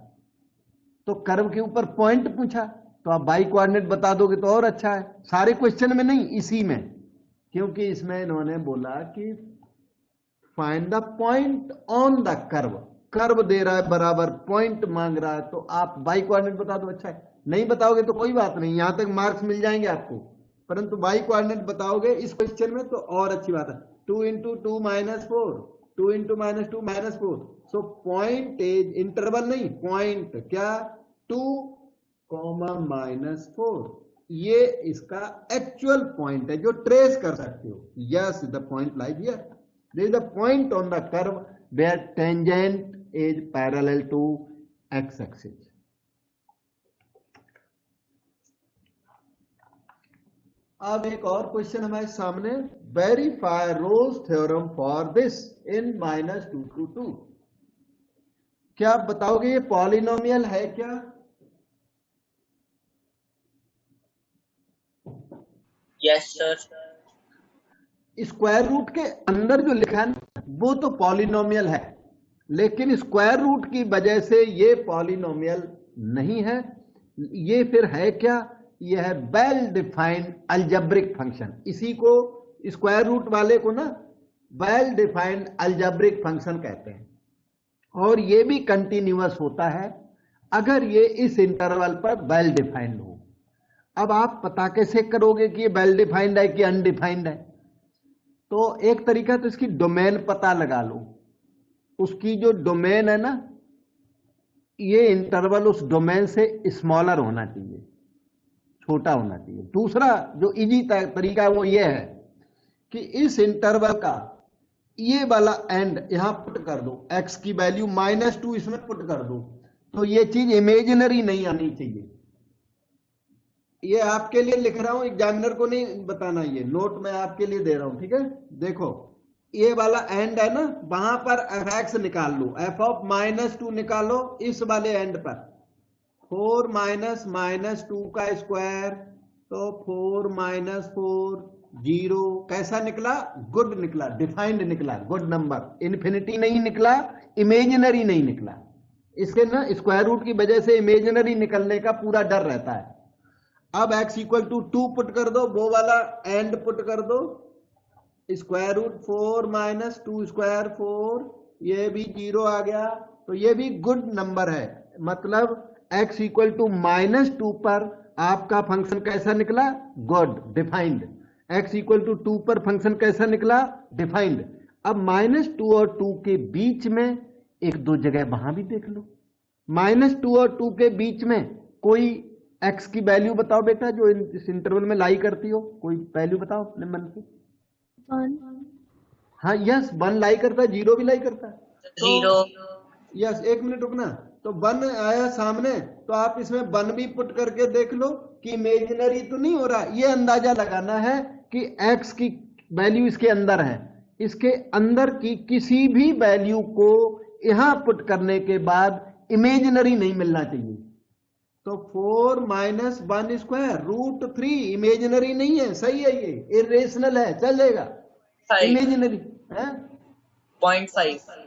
A: तो कर्व के ऊपर पॉइंट पूछा तो आप y कोऑर्डिनेट बता दोगे तो और अच्छा है। सारे क्वेश्चन में नहीं, इसी में, क्योंकि इसमें इन्होंने बोला कि find the point on the curve, curve दे रहा है बराबर पॉइंट मांग रहा है, तो आप y कोऑर्डिनेट बता दो, अच्छा है। नहीं बताओगे तो कोई बात नहीं, यहां तक मार्क्स मिल जाएंगे आपको, परंतु y कोऑर्डिनेट बताओगे इस क्वेश्चन में तो और अच्छी बात है। 2 into 2 minus 4, 2 into minus 2 minus 4, so point is interval नहीं, पॉइंट क्या 2, -4, ये इसका एक्चुअल पॉइंट है जो ट्रेस कर सकते हो। Yes, the point lies here, there is the point on the curve where tangent is parallel to x axis. अब एक और क्वेश्चन हमारे सामने, verify Rolle's theorem for this in -2 to 2। क्या आप बताओगे ये पॉलिनोमियल है क्या?
E: Yes sir.
A: स्क्वायर रूट के अंदर जो लिखा है वो तो पॉलिनोमियल है, लेकिन स्क्वायर रूट की वजह से ये पॉलिनोमियल नहीं है। ये फिर है क्या? यह है वेल डिफाइंड अलजेब्रिक फंक्शन। इसी को स्क्वायर रूट वाले को ना वेल डिफाइंड अलजेब्रिक फंक्शन कहते हैं, और ये भी कंटिन्यूअस होता है अगर ये इस इंटरवल पर वेल डिफाइंड हो। अब आप पता कैसे करोगे कि ये वेल डिफाइंड है कि अनडिफाइंड है? तो एक तरीका तो इसकी डोमेन पता लगा लो। उसकी जो डोमेन है ना, ये इंटरवल उस डोमेन से स्मॉलर होना चाहिए, छोटा होना चाहिए। दूसरा जो इजी तरीका है वो ये है कि इस इंटरवल का ये वाला एंड यहां पुट कर दो, x की वैल्यू -2 इसमें पुट कर दो, तो ये चीज इमेजिनरी नहीं आनी चाहिए। ये आपके लिए लिख रहा हूं, एग्जामिनर को नहीं बताना, ये नोट मैं आपके लिए दे रहा हूं, ठीक है। देखो ये वाला एंड है ना, वहां पर f(x) निकाल लो, f(-2) निकालो इस वाले एंड पर। 4 -2 का स्क्वायर, तो 4 - 4 0 कैसा निकला? गुड निकला, डिफाइंड निकला, गुड नंबर। इन्फिनिटी नहीं निकला, इमेजिनरी नहीं निकला। इसके ना स्क्वायर रूट की वजह से इमेजिनरी निकलने का पूरा डर रहता है। अब x = 2 पुट कर दो, वो वाला एंड पुट कर दो, स्क्वायर रूट 4 - 2 स्क्वायर 4, ये भी 0 आ गया, तो ये भी गुड नंबर है। मतलब x = -2 पर आपका फंक्शन कैसा निकला? Good, defined. x = 2 पर फंक्शन कैसा निकला? डिफाइंड। अब -2 और 2 के बीच में एक दो जगह वहां भी देख लो। -2 और 2 के बीच में कोई x की वैल्यू बताओ बेटा, जो इस इंटरवल में लाई करती हो, कोई वैल्यू बताओ अपने मन से।
F: 1।
A: हाँ यस, 1 लाई करता है, 0 भी लाई करता है।
E: 0।
A: यस, एक मिनट रुकना। तो 1 आया सामने, तो आप इसमें 1 भी पुट करके देख लो कि इमेजिनरी तो नहीं हो रहा। ये अंदाजा लगाना है कि x की वैल्यू इसके अंदर है, इसके अंदर की किसी भी वैल्यू को यहां पुट करने के बाद इमेजिनरी नहीं मिलना चाहिए। तो 4 माइनस 1 स्क्वायर रूट 3 इमेजिनरी नहीं है, सही है, ये इरेशनल है, चलेगा। इमेजिनरी है
E: 0.5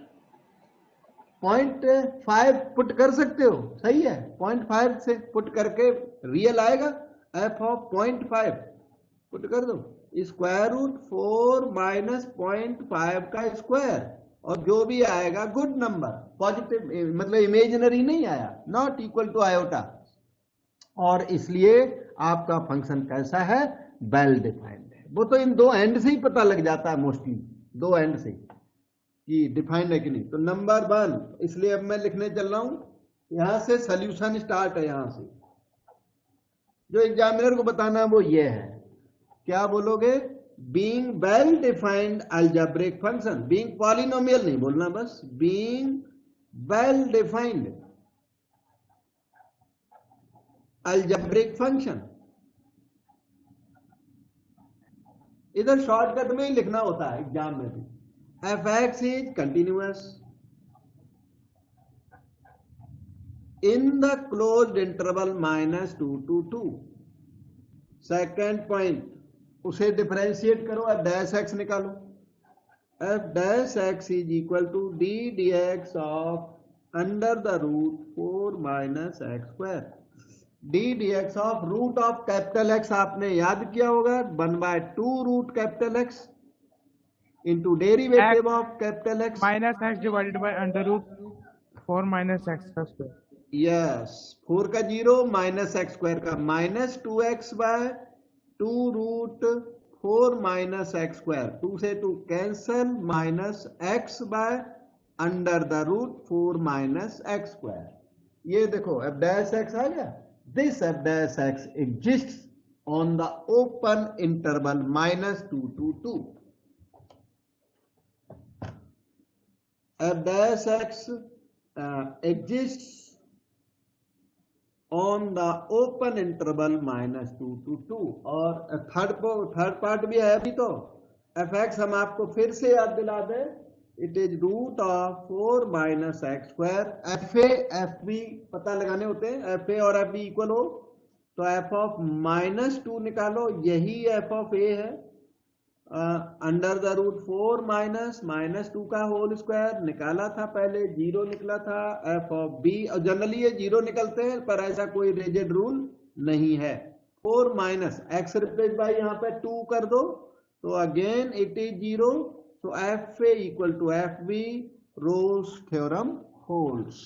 A: 0.5 पुट कर सकते हो, सही है, 0.5 से पुट करके रियल आएगा, f ऑफ 0.5 पुट कर दो, स्क्वायर रूट 4 माइनस 0.5 का स्क्वायर, और जो भी आएगा गुड नंबर, पॉजिटिव, मतलब इमेजिनरी नहीं आया, नॉट इक्वल टू आयोटा। और इसलिए आपका फंक्शन कैसा है, वेल डिफाइंड है। वो तो इन दो एंड से ही पता लग जाता है, मोस्टली दो एंड से कि डिफाइंड है कि नहीं। तो नंबर 1, इसलिए अब मैं लिखने चल रहा हूं, यहां से सॉल्यूशन स्टार्ट है। यहां से जो एग्जामिनर को बताना है वो ये है, क्या बोलोगे, being well defined algebraic function, being polynomial नहीं बोलना, बस being well defined algebraic function. इधर शॉर्टकट में ही लिखना होता है एग्जाम में भी। f(x) is continuous in the closed interval -2 to 2। Second point, उसे डिफरेंशिएट करो, f डैश x निकालो, f dash x is equal to d dx of under the root 4 minus x square. d dx of root of capital X आपने याद किया होगा, 1/2 root capital X into derivative of capital X
D: minus x divided by under root 4 minus x का square।
A: यस, 4 का 0 माइनस एक्स स्क्वायर का minus 2x by 2 root 4 minus x square, 2 से 2 cancel, minus x by under the root 4 minus x square. ये देखो f डैश x आ गया। This f dash x exists on the open interval -2 to 2। f dash x exists on the open interval -2 to 2। और थर्ड पार्ट भी है अभी, तो fx हम आपको फिर से याद दिला दें, it is root of 4 minus x square. fa fb पता लगाने होते हैं, fa और fb इक्वल हो तो f ऑफ -2 निकालो, यही f ऑफ a है, अंडर द रूट 4 माइनस -2 का होल स्क्वायर निकाला था पहले, 0 निकला था, f ऑफ b, और जनरली ये 0 निकलते हैं पर ऐसा कोई रिजिड रूल नहीं है। 4 माइनस एक्स रिप्लेस बाय यहाँ पे 2 कर दो, तो again it is 0, so fa equal to fb, Rolle's theorem holds.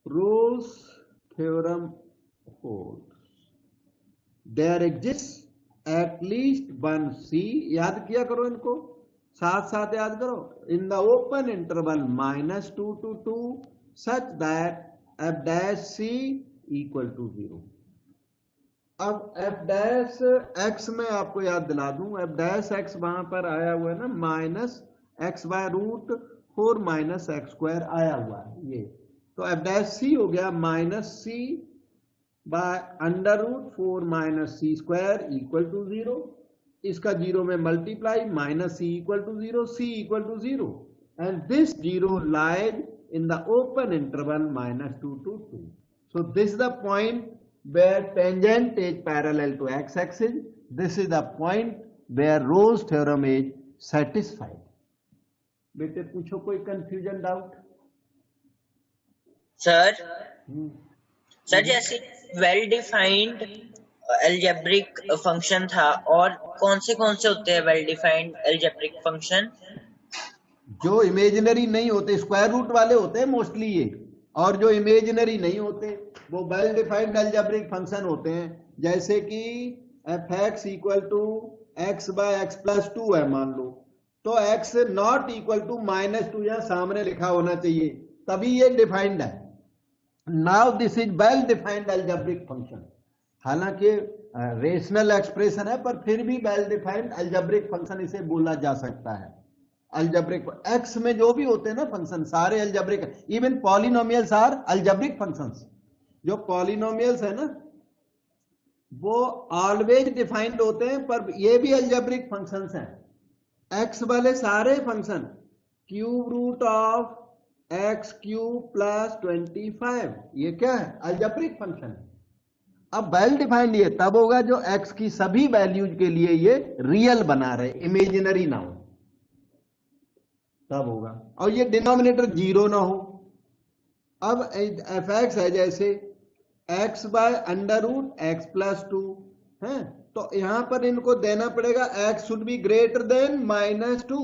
A: Rolle's theorem holds there exists at least one c, याद किया करो इनको, साथ साथ याद करो, in the open interval -2 to 2 such that f dash c equal to 0। अब f डैश x में आपको याद दिला दूं, f डैश x वहां पर आया हुआ है ना, minus x by root 4 minus x square आया हुआ है ये, तो f डैश c हो गया minus c by under root 4 minus c square equal to 0। इसका 0 में multiply, minus c equal to 0, c equal to 0, and this 0 lies in the open interval -2 to 2। So this is the point where tangent is parallel to x axis, this is the point where Rolle's theorem is satisfied. बेटे पूछो कोई कंफ्यूजन, डाउट?
E: सर जैसे वेल डिफाइंड अलजेब्रिक फंक्शन था, और कौन से होते हैं वेल डिफाइंड अलजेब्रिक फंक्शन?
A: जो इमेजिनरी नहीं होते, स्क्वायर रूट वाले होते हैं मोस्टली ये, और जो इमेजिनरी नहीं होते वो वेल डिफाइंड अलजेब्रिक फंक्शन होते हैं। जैसे कि f(x) इक्वल टू x बाय x प्लस 2 है मान लो, तो x नॉट इक्वल टू -2 या सामने लिखा होना चाहिए, तभी ये डिफाइंड है। Now this is well defined algebraic function, हालांकि रेशनल एक्सप्रेशन है पर फिर भी वेल डिफाइंड अलजेब्रिक फंक्शन इसे बोला जा सकता है। अलजेब्रिक एक्स में जो भी होते हैं ना फंक्शन, सारे algebraic, even polynomials are algebraic functions. जो पॉलिनोमियल्स है ना वो ऑलवेज डिफाइंड होते हैं, पर ये भी अलजेब्रिक फंक्शंस हैं। एक्स वाले सारे function cube root of x cube plus 25, ये क्या है? अलजेब्रिक फंक्शन है। अब वेल डिफाइंड ये तब होगा जो एक्स की सभी वैल्यूज के लिए ये रियल बना रहे, इमेजिनरी ना हो, तब होगा। और ये डिनोमिनेटर जीरो ना हो। अब एफ एक्स है जैसे x by under root x plus 2 है, तो यहां पर इनको देना पड़ेगा x should be greater than -2।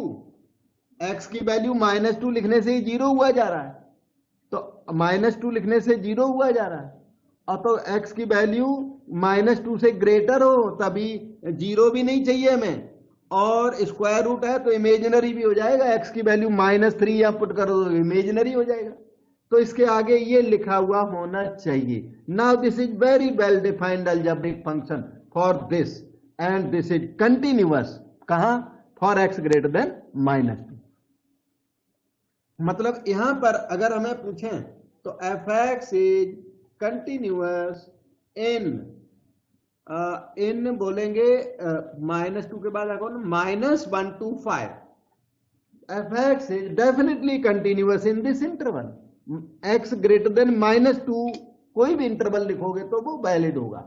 A: X की वैल्यू -2 लिखने से ही जीरो हुआ जा रहा है, तो -2 लिखने से जीरो हुआ जा रहा है। और तो एक्स की वैल्यू -2 से ग्रेटर हो तभी जीरो भी नहीं चाहिए हमें, और स्क्वायर रूट है तो इमेजिनरी भी हो जाएगा। एक्स की वैल्यू -3 यहां पुट करो तो इमेजिनरी हो जाएगा। तो इसके आगे ये लिखा हुआ होना चाहिए, now this is very well defined algebraic function for this and this is continuous, कहां? For X greater than -2। मतलब यहां पर अगर हमें पूछें तो F x is continuous in बोलेंगे -2 के बाद आगे -1 to 5। F x is definitely continuous in this interval. X greater than -2 कोई भी इंटरवल लिखोगे तो वो वैलिड होगा।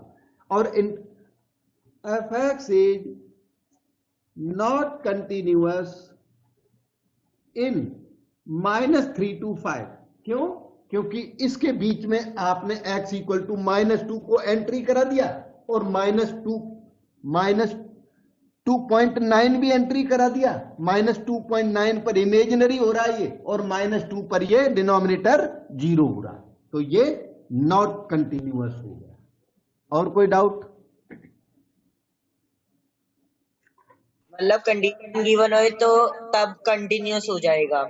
A: और F x is not continuous in -3 to 5। क्यों? क्योंकि इसके बीच में आपने x इक्वल टू -2 को एंट्री करा दिया और -2.9 भी एंट्री करा दिया। -2.9 पर इमेजिनरी हो रहा है ये, और -2 पर ये डिनोमिनेटर जीरो हो रहा है, तो ये नॉट कंटिन्यूअस हो गया। और कोई डाउट?
E: मतलब कंडीशन गिवन हो तो तब कंटिन्यूअस हो जाएगा।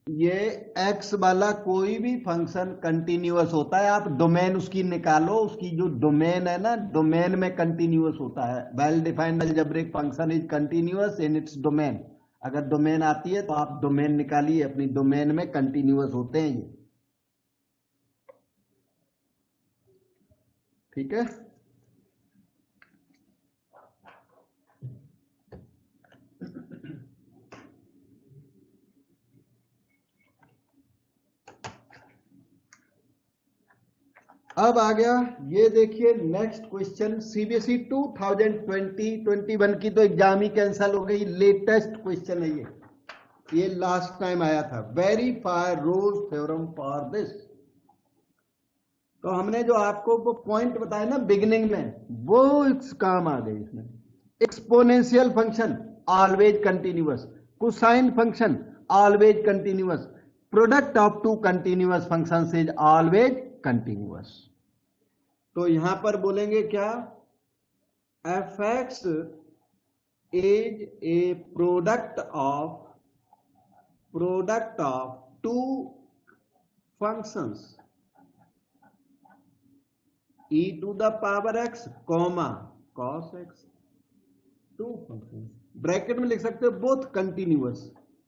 A: ये x वाला कोई भी फंक्शन कंटिन्यूअस होता है। आप डोमेन उसकी निकालो, उसकी जो डोमेन है ना, डोमेन में कंटिन्यूअस होता है। Well defined algebraic function is continuous in its domain. अगर डोमेन आती है तो आप डोमेन निकालिए, अपनी डोमेन में कंटिन्यूअस होते हैं ये, ठीक है। अब आ गया ये देखिए नेक्स्ट क्वेश्चन, सीबीएसई 2020-21 की तो एग्जाम ही कैंसिल हो गई। लेटेस्ट क्वेश्चन है ये लास्ट टाइम आया था। Verify Rolle's theorem for this. तो हमने जो आपको वो पॉइंट बताया ना बिगिनिंग में, वो इस काम आ गए इसमें। Exponential function always continuous, cosine function always continuous, product of two continuous functions is always continuous. तो यहां पर बोलेंगे क्या? F x is a product of two functions e to the power x comma cos x, two functions. Bracket में लिख सकते हो बोथ कंटिन्यूअस,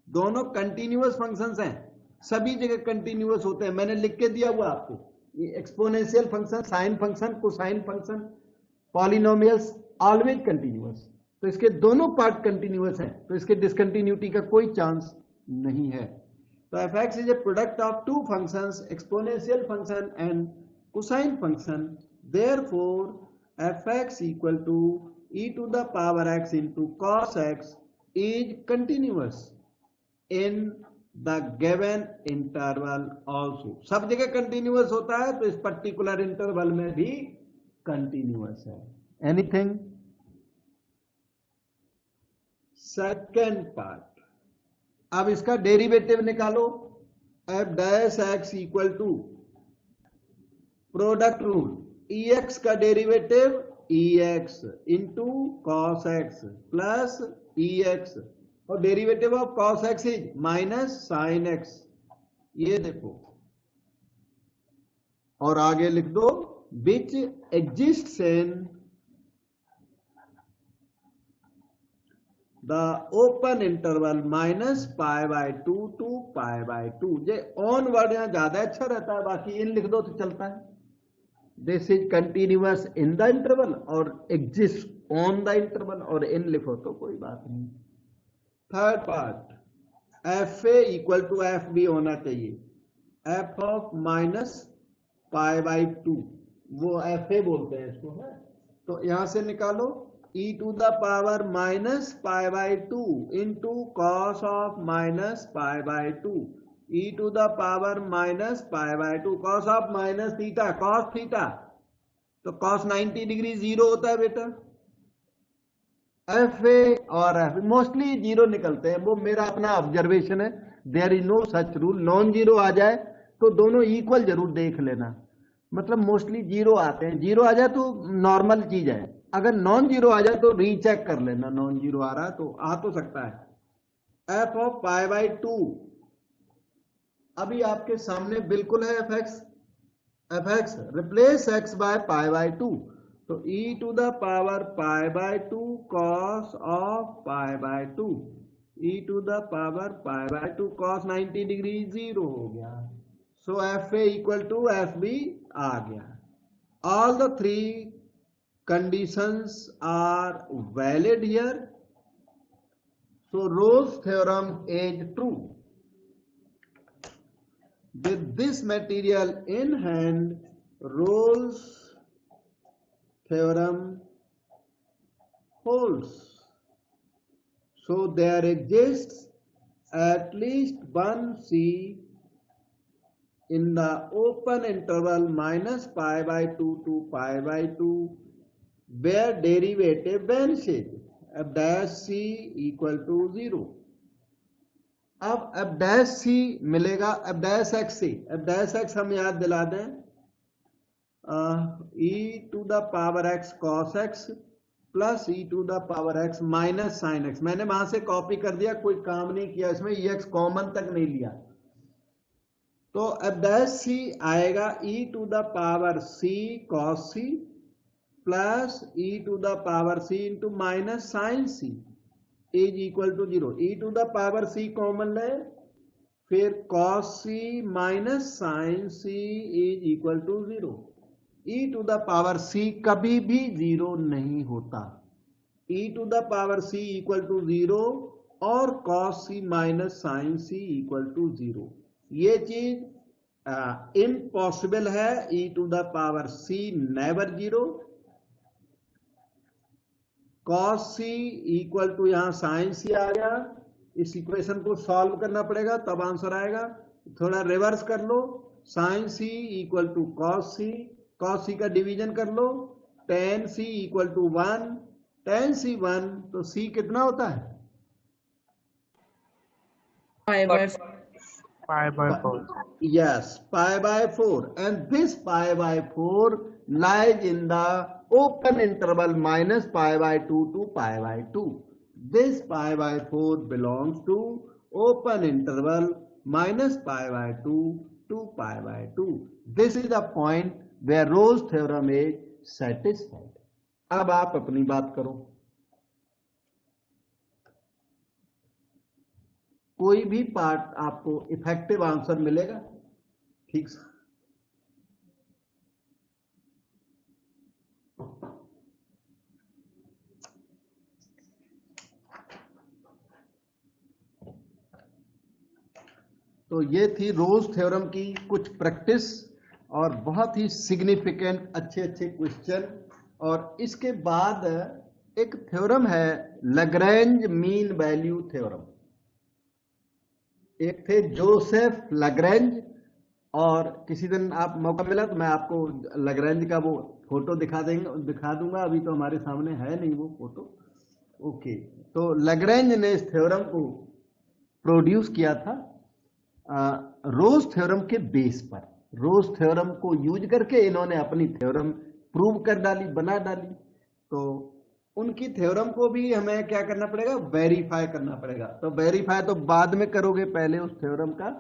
A: दोनों कंटिन्यूअस फंक्शंस हैं, सभी जगह कंटिन्यूअस होते हैं। मैंने लिख के दिया हुआ आपको, ये exponential function, sine function, cosine function, polynomials always continuous. तो इसके दोनों पार्ट कंटिन्यूअस हैं, तो इसके डिसकंटिन्यूटी का कोई चांस नहीं है। तो F x is a product of two functions, exponential function and cosine function, therefore f x equal to e to the power x into cos x is continuous in the given interval also। सब जगह कंटिन्यूअस होता है तो इस पर्टिकुलर इंटरवल में भी कंटिन्यूअस है। एनीथिंग? सेकेंड पार्ट, अब इसका डेरिवेटिव निकालो। F dash X equal to product rule, E X का derivative ex into cos X plus ex, और derivative of cos X is minus sine X. ये देखो, और आगे लिख दो which exists in the open interval -π/2 to π/2। ये ऑन वर्ड यहां ज्यादा अच्छा रहता है, बाकी इन लिख दो तो चलता है। This is continuous in the interval और एग्जिस्ट ऑन द इंटरवल, और इन लिखो तो कोई बात नहीं। Third part, f A equal to F b होना चाहिए, f of minus pi by 2, वो एफ ए बोलते हैं इसको है। तो यहां से निकालो e to the power minus pi by 2 into cos of minus pi by 2, e to the power minus pi by 2 cos of minus theta, cos theta, तो कॉस 90 डिग्री जीरो होता है बेटा। एफ ए और एफ मोस्टली जीरो निकलते हैं, वो मेरा अपना ऑब्जर्वेशन है, there is no such rule. Non zero आ जाए तो दोनों इक्वल जरूर देख लेना, मतलब मोस्टली जीरो आते हैं, जीरो आ जाए तो नॉर्मल चीज है, अगर नॉन जीरो आ जाए तो रीचेक कर लेना, नॉन जीरो आ रहा है तो आ तो सकता है। एफ ऑफ पाई बाई 2 अभी आपके सामने बिल्कुल है, F X replace X by pi by 2, तो e to the power pi by 2 cos of pi by 2, e to the power pi by 2 cos 90 degree zero हो गया। So F A equal to F B आ गया। All the three conditions are valid here, so Rolle's theorem is true. With this material in hand, Rolle's theorem holds. So there exists at least one C in the open interval minus pi by 2 to pi by 2 where derivative vanishes, f dash c equal to 0। अब f dash c मिलेगा f dash x से, f dash x हम याद दिला दें, e to the power x cos x plus e to the power x minus sine x, मैंने वहां से कॉपी कर दिया, कोई काम नहीं किया इसमें, ex कॉमन तक नहीं लिया, तो f dash c आएगा e to the power c cos c plus e to the power c into minus sine c is equal to 0। e to the power c common ले, फिर cos c minus sine c is equal to 0। e to the power c कभी भी 0 नहीं होता, e to the power c equal to 0 और cos c minus sine c equal to 0, ये चीज इम्पॉसिबल है। e to the power c never 0, cos c equal to यहां साइन c आ गया, इस इक्वेशन को सॉल्व करना पड़ेगा तब आंसर आएगा, थोड़ा रिवर्स कर लो, sine c equal to cos c का डिवीजन कर लो, tan c equal to 1, tan c 1, तो c कितना होता है,
B: pi by
D: Pi by 4.
A: yes, pi by 4, and this pi by 4 lies in the open interval minus pi by 2 to pi by 2. This pi by 4 belongs to open interval minus pi by 2 to pi by 2. This is the point where Rolle's theorem is satisfied. अब आप अपनी बात करो, कोई भी पार्ट आपको इफेक्टिव आंसर मिलेगा, ठीक से। तो ये थी रोल्स थ्योरम की कुछ प्रैक्टिस और बहुत ही सिग्निफिकेंट अच्छे अच्छे क्वेश्चन। और इसके बाद एक थ्योरम है लैग्रैंज मीन वैल्यू थ्योरम, एक थे जोसेफ लैग्रैंज, और किसी दिन आप मौका मिला तो मैं आपको लैग्रैंज का वो फोटो दिखा दूंगा, अभी तो हमारे सामने है नहीं वो फोटो। ओके, तो लैग्रैंज ने इस थ्योरम को प्रोड्यूस किया था रोल्स थ्योरम के बेस पर। रोल्स थ्योरम को यूज करके इन्होंने अपनी थ्योरम प्रूव कर डाली, बना डाली। तो उनकी थ्योरम को भी हमें क्या करना पड़ेगा, वेरीफाई करना पड़ेगा। तो वेरीफाई तो बाद में करोगे, पहले उस थ्योरम का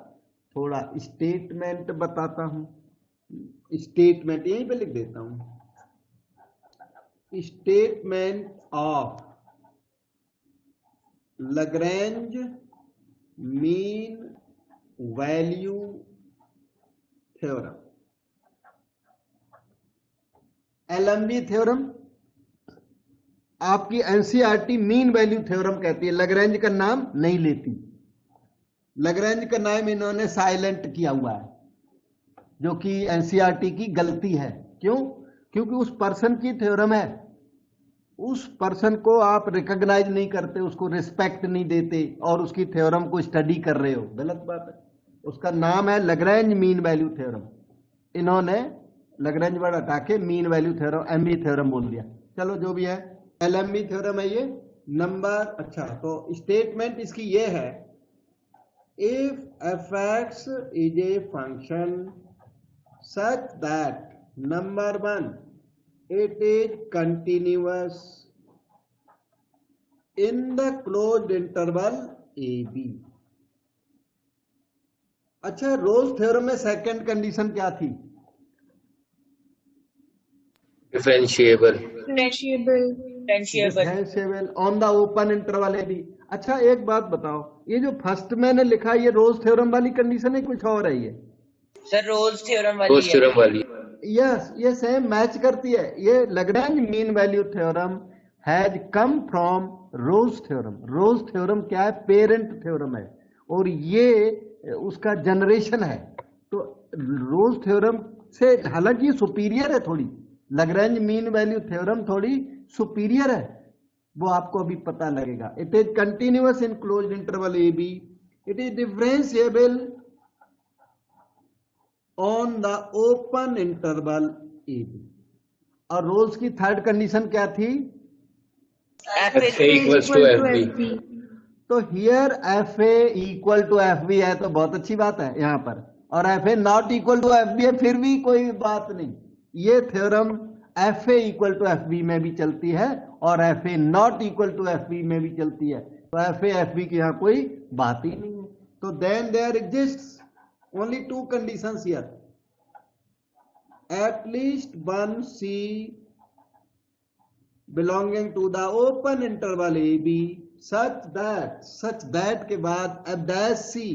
A: थोड़ा स्टेटमेंट बताता हूं। स्टेटमेंट यहीं पे लिख देता हूं, statement of Lagrange mean value theorem. LMV theorem आपकी एनसीईआरटी मीन वैल्यू थ्योरम कहती है, लैग्रेंज का नाम नहीं लेती। लैग्रेंज का नाम इन्होंने साइलेंट किया हुआ है, जो कि एनसीईआरटी की गलती है। क्यों? क्योंकि उस पर्सन की थ्योरम है, उस पर्सन को आप रिकॉग्नाइज नहीं करते, उसको रिस्पेक्ट नहीं देते और उसकी थ्योरम को स्टडी कर रहे हो, गलत बात है। उसका नाम है लैग्रेंज मीन वैल्यू थ्योरम। इन्होंने लैग्रेंज वर्ड हटा के mean value theorem, MV theorem बोल दिया। चलो जो भी है, एलएमवी थ्योरम है ये नंबर। अच्छा, तो स्टेटमेंट इसकी ये है, if F x is a function such that number 1 it is continuous in the closed interval AB। अच्छा, रोल्स थ्योरम में सेकंड कंडीशन क्या थी?
C: Differentiable.
A: Differentiable on the open interval AB। अच्छा, एक बात बताओ, ये जो फर्स्ट मैंने लिखा ये रोल्स थ्योरम वाली कंडीशन है, कुछ और है ये?
E: सर रोल्स थ्योरम
C: Rose
E: वाली है।
C: theorem वाली।
A: यस, ये सेम मैच करती है। ये Lagrange mean value theorem has come from Rolle's theorem. Rolle's theorem क्या है? पेरेंट थ्योरम है और ये उसका जनरेशन है। तो रोज थ्योरम से हालांकि ये सुपीरियर है थोड़ी, लैग्रेंज मीन वैल्यू थ्योरम थोड़ी सुपीरियर है, वो आपको अभी पता लगेगा। It is continuous in closed interval AB, it is differentiable on the open interval AB। और रोल्स की थर्ड कंडीशन क्या थी?
C: FA equals to FB।
A: तो here FA equal to FB है तो बहुत अच्छी बात है यहाँ पर, और FA not equal to FB है फिर भी कोई बात नहीं। ये theorem FA equal to FB में भी चलती है और FA not equal to FB में भी चलती है, तो FA FB की यहाँ कोई बात ही नहीं है। तो then there exists only two conditions here, at least one C belonging to the open interval AB such that के बाद f dash C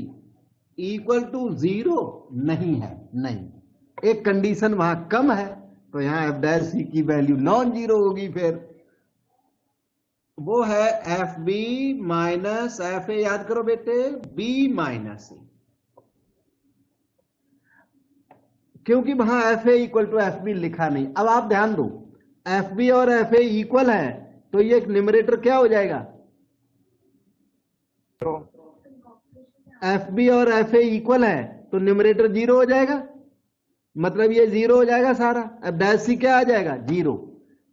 A: equal to 0 नहीं है। नहीं, एक कंडीशन वहां कम है तो यहां f dash C की वैल्यू नॉन जीरो होगी। फिर वो है FB माइनस FA, याद करो बेटे, B माइनस C, क्योंकि वहां FA इक्वल टू FB लिखा नहीं। अब आप ध्यान दो, FB और FA इक्वल है तो ये न्यूमरेटर क्या हो जाएगा?
D: तो
A: FB और FA इक्वल है तो न्यूमरेटर 0 हो जाएगा, मतलब ये 0 हो जाएगा सारा। अब डैश C क्या आ जाएगा? 0।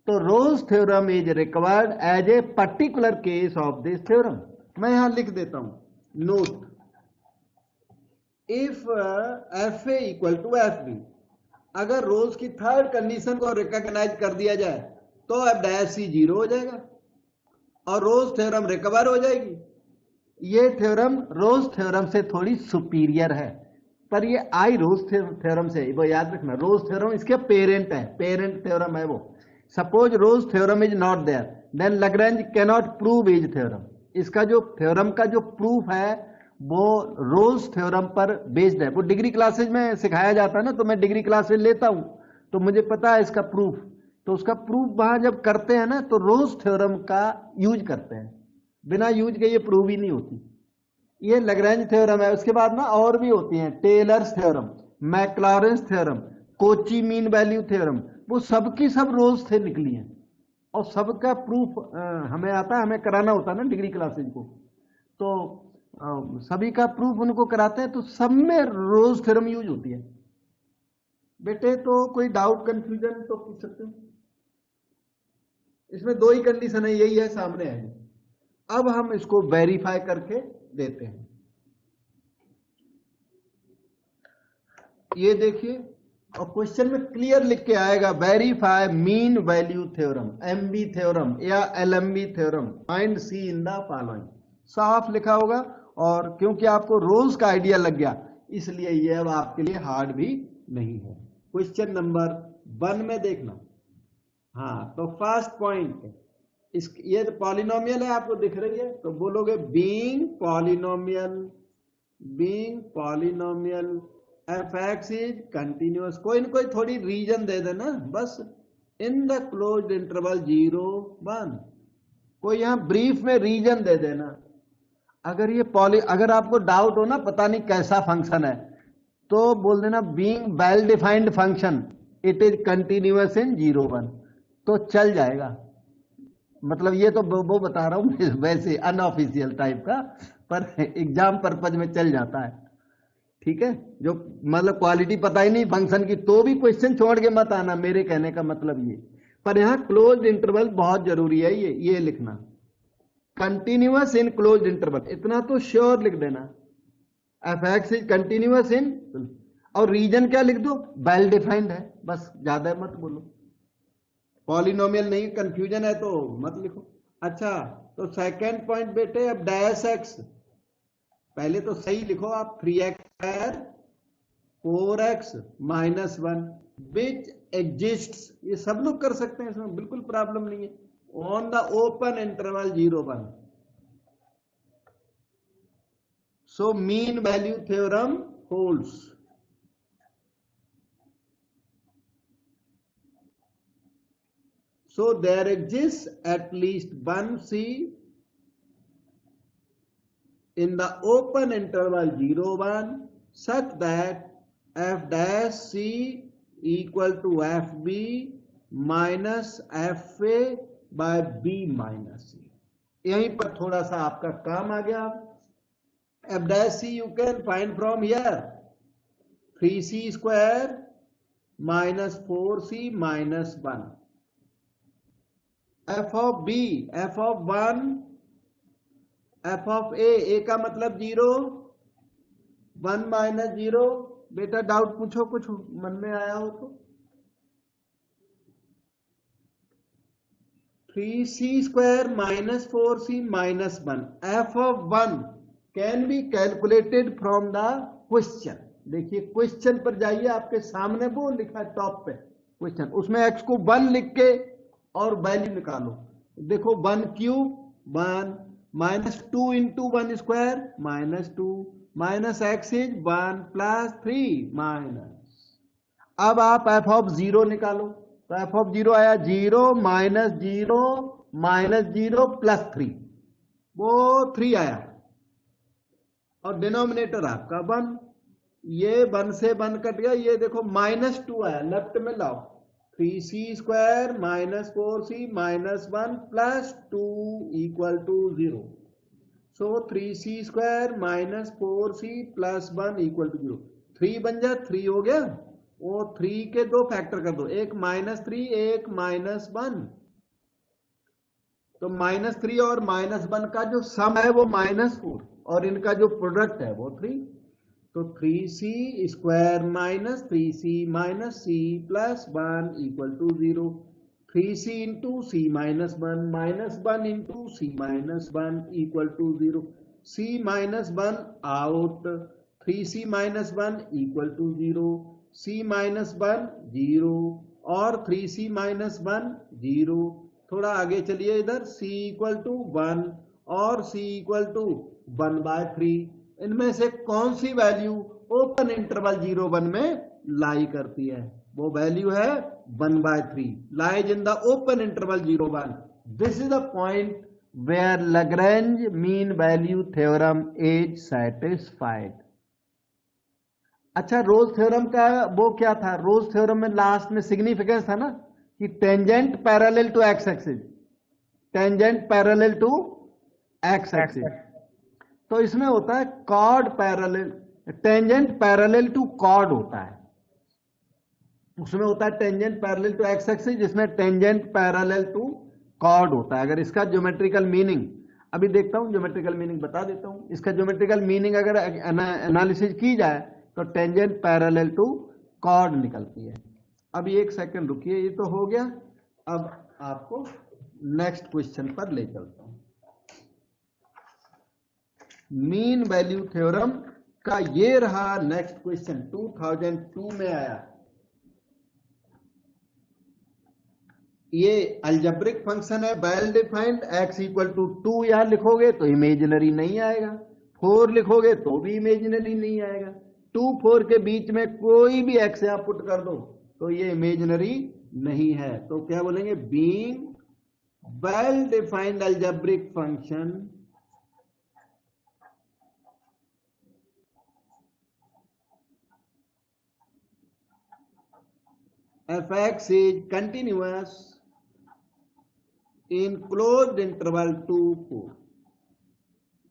A: तो Rolle's theorem is required as a particular case of this theorem. मैं यहां लिख देता हूं, note, if FA equal to FB, अगर रोल्स की थर्ड कंडीशन को रिकॉग्नाइज कर दिया जाए तो अब डैश C 0 हो जाएगा और रोल्स थ्योरम रिकवर हो जाएगी। ये थ्योरम रोल्स थ्योरम से थोड़ी सुपीरियर है, पर ये आई रोल्स थ्योरम से, वो याद रखना, रोल्स थ्योरम इसके पेरेंट है, पेरेंट थ्योरम है वो। Suppose Rolle's theorem is not there, then Lagrange cannot prove is theorem. इसका जो थ्योरम का जो प्रूफ है वो रोल्स थ्योरम पर बेस्ड है। वो डिग्री क्लासेज में सिखाया जाता है ना, तो मैं डिग्री क्लासेज लेता हूं तो मुझे पता है इसका प्रूफ। तो उसका प्रूफ वहां जब करते हैं ना तो रोल्स थ्योरम का यूज करते हैं, बिना यूज के ये प्रूव ही नहीं होती। ये लैग्रेंज थ्योरम है। उसके बाद ना और भी होती हैं, Taylor's theorem, Maclaurin's theorem, Cauchy mean value theorem, वो सबकी सब रोल्स से निकली हैं और सबका प्रूफ हमें आता है, हमें कराना होता है ना डिग्री क्लासेज को, तो सभी का प्रूफ उनको कराते हैं, तो सब में रोल्स थ्योरम यूज होती है। बेटे तो कोई डाउट कंफ्यूजन तो पूछ सकते हो? इसमें दो ही कंडीशन है, यही है, सामने है। अब हम इसको वेरीफाई करके देते हैं। ये देखिए, और क्वेश्चन में क्लियर लिख के आएगा, verify mean value theorem, MV theorem या LMV theorem, find C in the following, साफ लिखा होगा। और क्योंकि आपको रोल्स का आइडिया लग गया इसलिए ये अब आपके लिए हार्ड भी नहीं है। क्वेश्चन नंबर 1 में देखना, हाँ, तो फर्स्ट पॉइंट, इस ये तो पॉलिनोमियल है, आपको दिख रही है, तो बोलोगे being polynomial F x is continuous. कोई न कोई थोड़ी रीजन दे देना बस, इन द क्लोज्ड इंटरवल 0 1। कोई यहां ब्रीफ में रीजन दे देना। अगर ये अगर आपको डाउट हो ना पता नहीं कैसा फंक्शन है, तो बोल देना being well defined function it is continuous in 0 1, तो चल जाएगा। मतलब ये तो वो बता रहा हूं वैसे अनऑफिशियल टाइप का, पर एग्जाम पर्पज में चल जाता है। ठीक है, जो मतलब क्वालिटी पता ही नहीं फंक्शन की तो भी क्वेश्चन छोड़ के मत आना, मेरे कहने का मतलब ये। पर यहां क्लोज्ड इंटरवल बहुत जरूरी है, ये लिखना कंटिन्यूअस इन क्लोज्ड इंटरवल, इतना तो श्योर लिख देना। एफ एक्स इज कंटिन्यूअस इन, और रीजन क्या लिख दो, वेल डिफाइंड है, बस ज्यादा मत बोलो। पॉलिनोमियल नहीं, कंफ्यूजन है तो मत लिखो। अच्छा, तो सेकंड पॉइंट बेटे, अब डैश एक्स पहले तो सही लिखो आप, 3x 4x -1 विच एग्जिस्ट्स, ये सब लोग कर सकते हैं, इसमें बिल्कुल प्रॉब्लम नहीं है, on the open interval 0 1। So mean value theorem holds. So there exists at least one C in the open interval 0 1 such that f dash C equal to fb minus fa by b minus C। यहीं पर थोड़ा सा आपका काम आ गया। f dash C you can find from here, 3c square minus 4c minus 1। f of b, f of 1, f of a का मतलब 0, 1 minus 0। बेटा डाउट पूछो, कुछ मन में आया हो तो। 3c square minus 4c minus 1, f of 1 can be calculated from the question। देखिए क्वेश्चन पर जाइए, आपके सामने वो लिखा टॉप पे क्वेश्चन, उसमें x को 1 लिख के और वैल्यू निकालो। देखो 1 cube 1 minus 2 into 1 square -2 minus x is 1 plus 3 minus. अब आप एफ ऑफ 0 निकालो, तो एफ ऑफ 0 आया 0 माइनस 0 माइनस 0 प्लस 3, वो 3 आया, और डिनोमिनेटर आपका 1, ये 1 से 1 कट गया, ये देखो -2 आया, लेफ्ट में लाओ, 3c square minus 4c minus 1 plus 2 equal to 0। So 3c square minus 4c plus 1 equal to 0। 3 बन जा, 3 हो गया, वो 3 के 2 फैक्टर कर दो, एक -3 एक -1, तो -3 और -1 का जो सम है वो -4, और इनका जो प्रोडक्ट है वो 3। तो 3c square minus 3c minus c plus 1 equal to 0। 3c into c minus 1 minus 1 into c minus 1 equal to 0। c minus 1 out, 3c minus 1 equal to 0, c minus 1 0 और 3c माइनस 1 0। थोड़ा आगे चलिए, इधर c इक्वल टू 1 और c इक्वल टू 1/3। इनमें से कौन सी वैल्यू ओपन इंटरवल 0 1 में लाई करती है, वो वैल्यू है 1/3, lies in the open interval 0 1। This is the point where Lagrange mean value theorem is satisfied. अच्छा, रोल्स थ्योरम का वो क्या था, रोल्स थ्योरम में लास्ट में सिग्निफिकेंस था ना कि tangent parallel to x axis, tangent parallel to x axis. तो इसमें होता है chord parallel, tangent parallel to chord होता है, उसमें होता है tangent parallel to x axis, जिसमें टेंजेंट पैरेलल टू कॉर्ड होता है। अगर इसका ज्योमेट्रिकल मीनिंग अभी देखता हूं, ज्योमेट्रिकल मीनिंग बता देता हूं। इसका ज्योमेट्रिकल मीनिंग अगर एनालिसिस की जाए तो टेंजेंट पैरेलल टू कॉर्ड निकलती है। अभी एक सेकंड रुकिए, ये तो हो गया। अब आपको नेक्स्ट क्वेश्चन पर ले चलता हूं। मीन वैल्यू थ्योरम का ये रहा नेक्स्ट क्वेश्चन, 2002 में आया। ये अलजेब्रिक फंक्शन है, well defined, x equal to 2 यहां लिखोगे तो इमेजिनरी नहीं आएगा, 4 लिखोगे तो भी इमेजिनरी नहीं आएगा, 2 4 के बीच में कोई भी x यहां पुट कर दो तो ये इमेजिनरी नहीं है। तो क्या बोलेंगे, being well defined algebraic function fx is continuous in closed interval 2 4।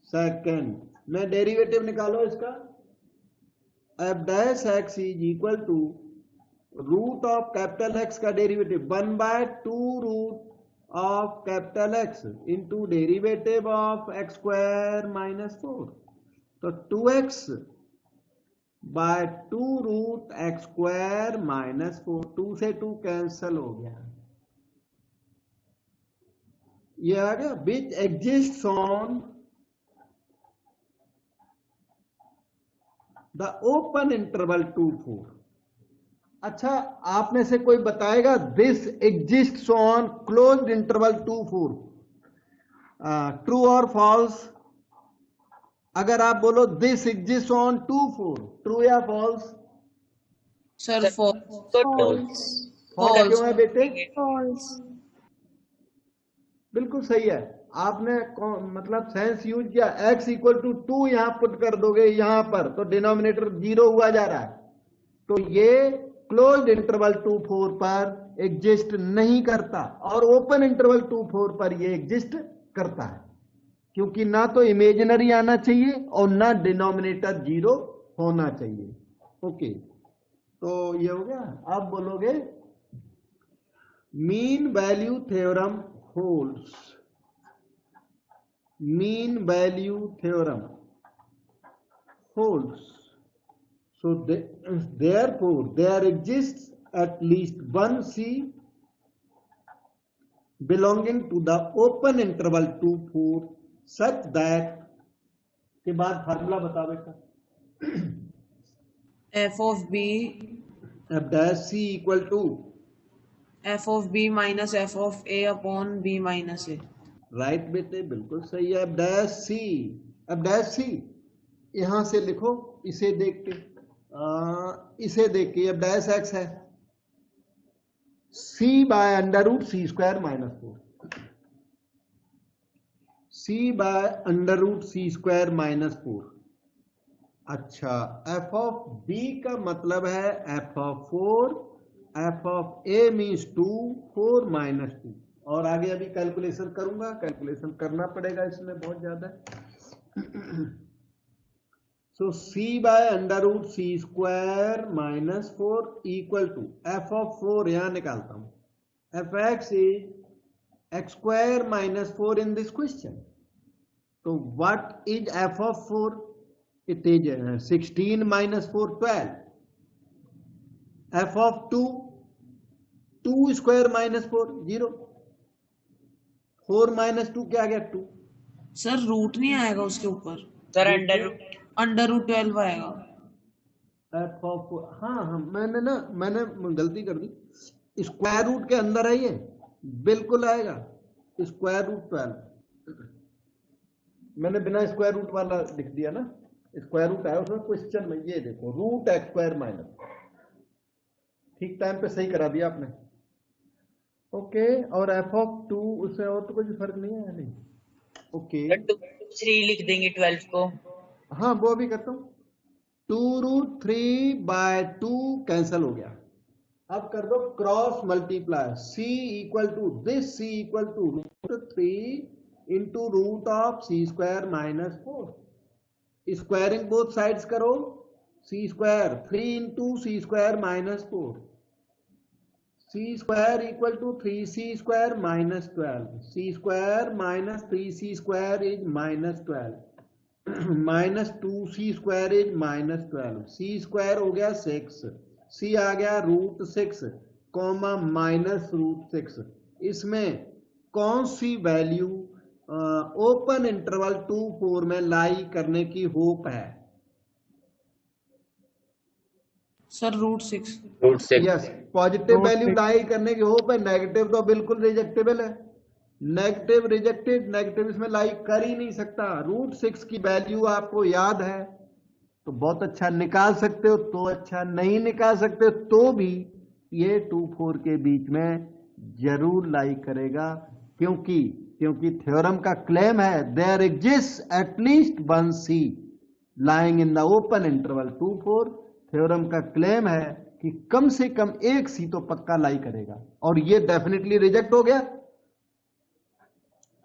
A: Second मैं डेरिवेटिव निकालो इसका, F dash X is equal to root of capital X का derivative 1/2 root of capital X into derivative of X square minus 4। तो 2x by 2 root X square minus 4, 2 से 2 कैंसल हो गया, ये आ गया। Which exist on the open interval 2 4। अच्छा, आप में से कोई बताएगा this exist on closed interval 2 4, true और फॉल्स? अगर आप बोलो दिस एग्जिस्ट ऑन 2 4, ट्रू या फॉल्स?
B: सर
A: फॉल्स क्यों है बेटे? बिल्कुल सही है, आपने मतलब सेंस यूज किया। x इक्वल टू 2 यहां पुट कर दोगे यहां पर, तो डिनोमिनेटर 0 हुआ जा रहा है, तो ये क्लोज्ड इंटरवल 2 4 पर एग्जिस्ट नहीं करता, और ओपन इंटरवल 2 4 पर ये एग्जिस्ट करता है, क्योंकि ना तो इमेजिनरी आना चाहिए और ना डिनोमिनेटर 0 होना चाहिए। ओके, तो ये हो गया। अब बोलोगे mean value theorem holds, mean value theorem holds, so therefore there exists at least one C belonging to the open interval 2 4 such that के बाद फार्मूला बता बेटा,
B: f of b
A: f dash c equal to
B: f of b minus f of a upon b minus a।
A: Right बेटे, बिल्कुल सही है। एफ डैश सी, एफ डैश सी यहां से लिखो, इसे देख के इसे देख के, एफ डैश एक्स है C by under root C square minus 4, C by under root C square minus 4। अच्छा, एफ ऑफ बी का मतलब है F of 4, F of A means 2 4 minus 2, और आगे अभी कैलकुलेशन करूंगा, कैलकुलेशन करना पड़ेगा इसमें बहुत ज्यादा। So C by under root C square minus 4 equal to F of 4 यहां निकालता हूं, F x is X square minus 4 in this question. तो what is F of 4? It is 16 minus 4 12। F of 2 2 square minus 4 0, 4 minus 2 क्या आ गया 2।
B: सर रूट नहीं आएगा उसके ऊपर,
E: सर
B: अंडर रूट 12 आएगा।
A: एफ ऑफ, हाँ मैंने गलती कर दी, स्क्वायर रूट के अंदर है ये, बिल्कुल आएगा स्क्वायर रूट 12। मैंने बिना स्क्वायर रूट वाला लिख दिया ना, स्क्वायर रूट आया उसमें क्वेश्चन में, ये देखो रूट एक्स स्क्वायर माइनस, ठीक टाइम पे सही करा दिया आपने। ओके, और एफ ऑफ 2 उससे और तो कोई फर्क नहीं है नहीं। ओके,
E: 3 लिख देंगे 12 को,
A: हाँ वो भी करता हूँ। 2 रूट 3 बाय 2 कैंसल हो गया। अब कर दो cross multiply, c equal to this, c equal to root 3 into root of C square minus 4। Squaring both sides करो, C square 3 into C square minus 4, C square equal to 3c square minus 12, C square minus 3c square is minus 12, minus 2c square is minus 12, C square हो गया 6, सी आ गया रूट 6 कॉमा माइनस रूट 6। इसमें कौन सी वैल्यू ओपन इंटरवल 2 4 में लाई करने की होप है?
B: Sir root 6।
A: Yes, positive value लाई करने की होप है, नेगेटिव तो बिल्कुल रिजेक्टेबल है, नेगेटिव रिजेक्टेड, नेगेटिव इसमें लाई कर ही नहीं सकता। रूट 6 की वैल्यू आपको याद है तो बहुत अच्छा, निकाल सकते हो तो अच्छा, नहीं निकाल सकते तो भी ये 2 4 के बीच में जरूर लाई करेगा, क्योंकि थ्योरम का क्लेम है there exist at least one c lying in the open interval 2 4। Theorem का क्लेम है कि कम से कम एक सी तो पक्का लाई करेगा, और ये डेफिनेटली रिजेक्ट हो गया।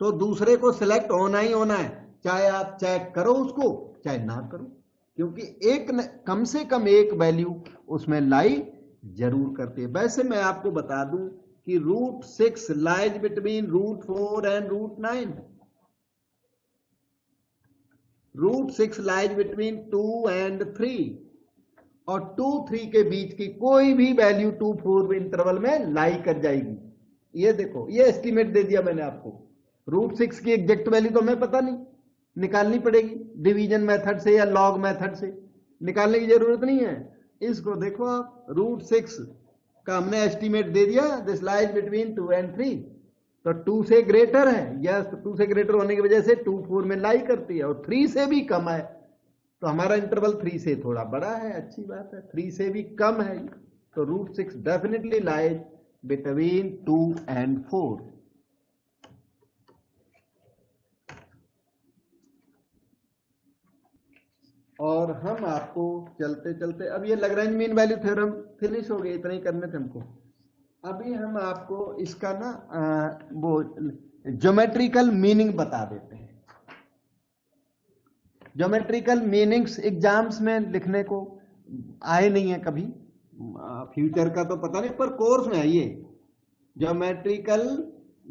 A: तो दूसरे को सिलेक्ट होना ही होना है, चाहे आप चेक करो उसको चाहे ना करो, क्योंकि कम से कम एक वैल्यू उसमें लाई जरूर करती है। वैसे मैं आपको बता दूं कि √6 lies between √4 and √9। √6 lies between 2 and 3, और 2 3 के बीच की कोई भी वैल्यू 2 4 इंटरवल में लाई कर जाएगी। ये देखो, ये एस्टीमेट दे दिया मैंने आपको। √6 की एग्जैक्ट वैल्यू तो हमें पता नहीं, निकालनी पड़ेगी डिवीजन मेथड से या लॉग मेथड से, निकालने की जरूरत नहीं है। इसको देखो आप, √6 का हमने एस्टीमेट दे दिया, दिस लाइज बिटवीन 2 and 3, तो 2 से ग्रेटर है, यस, तो 2 से ग्रेटर होने की वजह से 2 4 में लाई करती है, और 3 से भी कम है, तो हमारा इंटरवल 3 से थोड़ा बड़ा है, अच्छी बात है, 3 से भी कम है, तो √6 डेफिनेटली लाइज बिटवीन 2 and 4। और हम आपको चलते चलते, अब ये Lagrange mean value theorem finish हो गई, इतना ही करने थे हमको। अभी हम आपको इसका ना वो ज्योमेट्रिकल मीनिंग बता देते हैं। ज्योमेट्रिकल मीनिंग्स एग्जाम्स में लिखने को आए नहीं है कभी, फ्यूचर का तो पता नहीं, पर कोर्स में है ये ज्योमेट्रिकल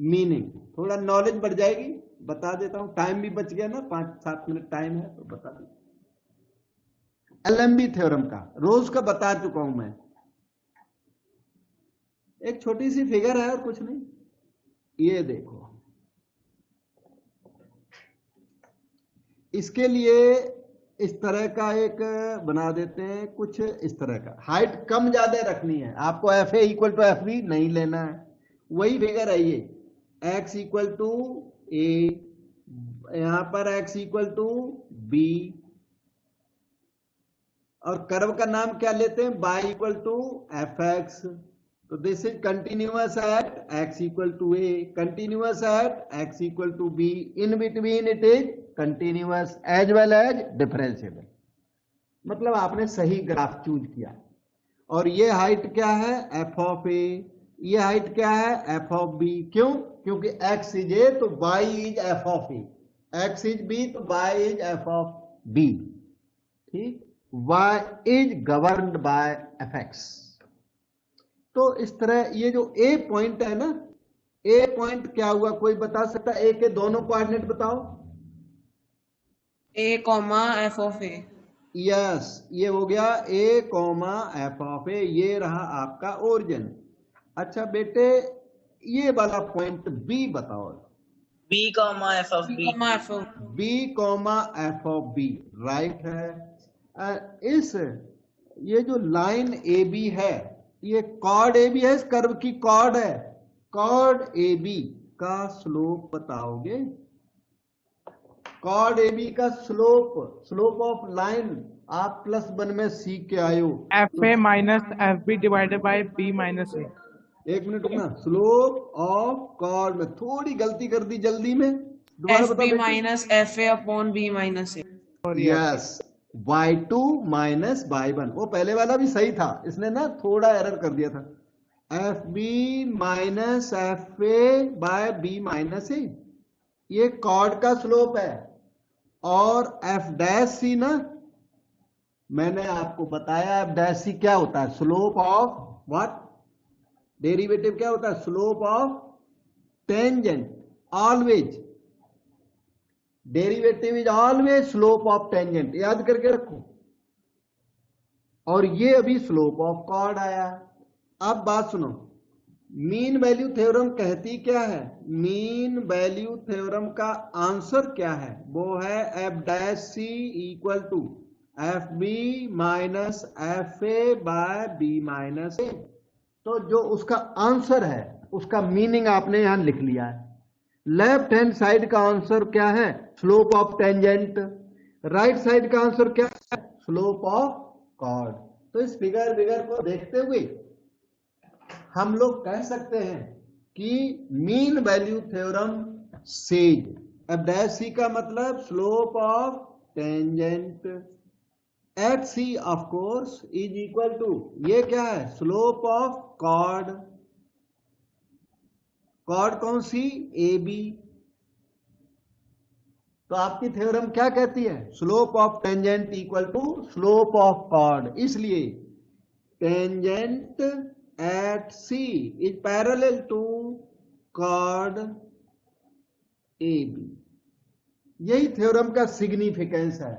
A: मीनिंग, थोड़ा नॉलेज बढ़ जाएगी, बता देता हूं। टाइम भी बच गया ना, 5-7 मिनट टाइम है तो बता देता। एलएमबी थ्योरम का रोज का बता चुका हूं मैं, एक छोटी सी फिगर है और कुछ नहीं। ये देखो, इसके लिए इस तरह का एक बना देते हैं, कुछ इस तरह का, हाइट कम ज्यादा रखनी है आपको, f A equal to F b नहीं लेना है, वही फिगर है ये, एक्स इक्वल टू ए, यहां पर एक्स इक्वल टू बी, और कर्व का नाम क्या लेते हैं, y equal to F x. तो this is continuous at x equal to A, continuous at x equal to B, in between it is continuous as well as differentiable. मतलब आपने सही ग्राफ चूज किया। और ये हाइट क्या है, एफ ऑफ ए, ये हाइट क्या है, एफ ऑफ बी। क्यों? क्योंकि x इज ए तो y is F of a, x is b तो y is F of b. ठीक, y is governed by f x. तो इस तरह ये जो a पॉइंट है ना, a पॉइंट क्या हुआ, कोई बता सकता है? a के दोनों कोऑर्डिनेट बताओ।
B: a, F of A.
A: Yes, ये हो गया a, एफ ऑफ ए, ये रहा आपका ओरिजिन। अच्छा बेटे, ये वाला पॉइंट b बताओ।
E: B, f of b,
A: b, f of b, right है। इस ये जो लाइन ए बी है, ये कॉर्ड ए बी है, इस कर्व की कॉर्ड है, कॉर्ड ए बी का स्लोप बताओगे। कॉर्ड ए बी का स्लोप ऑफ लाइन आप +1 में सीख के आए हो,
D: F A minus F B divided by B minus A.
A: एक मिनट रुकना, स्लोप ऑफ कॉर्ड में थोड़ी गलती कर दी जल्दी में, दोबारा
B: एफ बी
A: बताओ।
B: Minus F a upon b minus a.
A: Yes, y2 minus y1, वो पहले वाला भी सही था, इसने ना थोड़ा एरर कर दिया था। F B minus F A by B minus A, ये कॉर्ड का स्लोप है। और एफ डैश सी ना, मैंने आपको बताया एफ डैश सी क्या होता है, स्लोप ऑफ व्हाट, डेरिवेटिव क्या होता है, slope of tangent, always derivative is always slope of tangent, याद करके रखो। और ये अभी स्लोप ऑफ कॉर्ड आया। अब बात सुनो, मीन वैल्यू थ्योरम कहती क्या है, मीन वैल्यू थ्योरम का आंसर क्या है, वो है F dash C equal to F B minus F A by B minus A. तो जो उसका आंसर है, उसका मीनिंग आपने यहां लिख लिया है। लेफ्ट हैंड साइड का आंसर क्या है, slope of tangent, right side का आंसर क्या है, स्लोप ऑफ कॉर्ड। तो इस फिगर को देखते हुए हम लोग कह सकते हैं कि मीन वैल्यू थ्योरम सेज अब डैश सी का मतलब slope of tangent at c of course is equal to, ये क्या है, स्लोप ऑफ कॉर्ड, कॉर्ड कौन सी, ए बी। तो आपकी थ्योरम क्या कहती है, slope of tangent equal to slope of chord, इसलिए tangent at C is parallel to chord A B. यही थ्योरम का सिग्निफिकेंस है।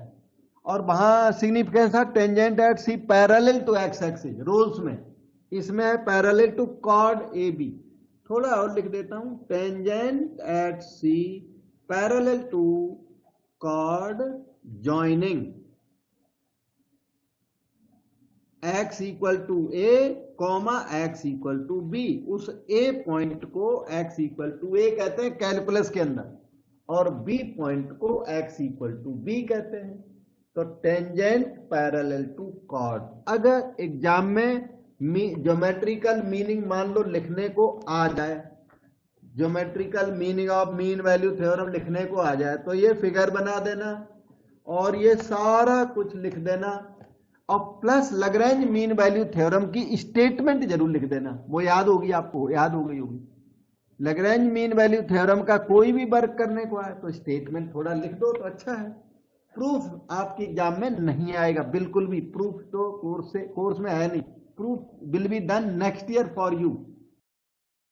A: और वहां सिग्निफिकेंस है tangent at C parallel to x axis, rules में इसमें है parallel to chord A B. थोड़ा और लिख देता हूं, tangent at C parallel to chord joining x equal to A comma x equal to B. उस a पॉइंट को x इक्वल टू ए कहते हैं कैलकुलस के अंदर, और b पॉइंट को x इक्वल टू b कहते हैं। तो टेंजेंट पैरेलल टू कॉर्ड, अगर एग्जाम में ज्योमेट्रिकल मीनिंग मान लो लिखने को आ जाए, geometrical meaning of mean value theorem लिखने को आ जाए, तो ये फिगर बना देना और ये सारा कुछ लिख देना, और plus Lagrange mean value theorem की स्टेटमेंट जरूर लिख देना, वो याद होगी, आपको याद हो गई होगी। लैग्रेंज मीन वैल्यू थ्योरम का कोई भी वर्क करने को आए तो स्टेटमेंट थोड़ा लिख दो तो अच्छा है। प्रूफ आपकी एग्जाम में नहीं आएगा बिल्कुल भी, प्रूफ तो कोर्स में है नहीं, proof will be done next year for you.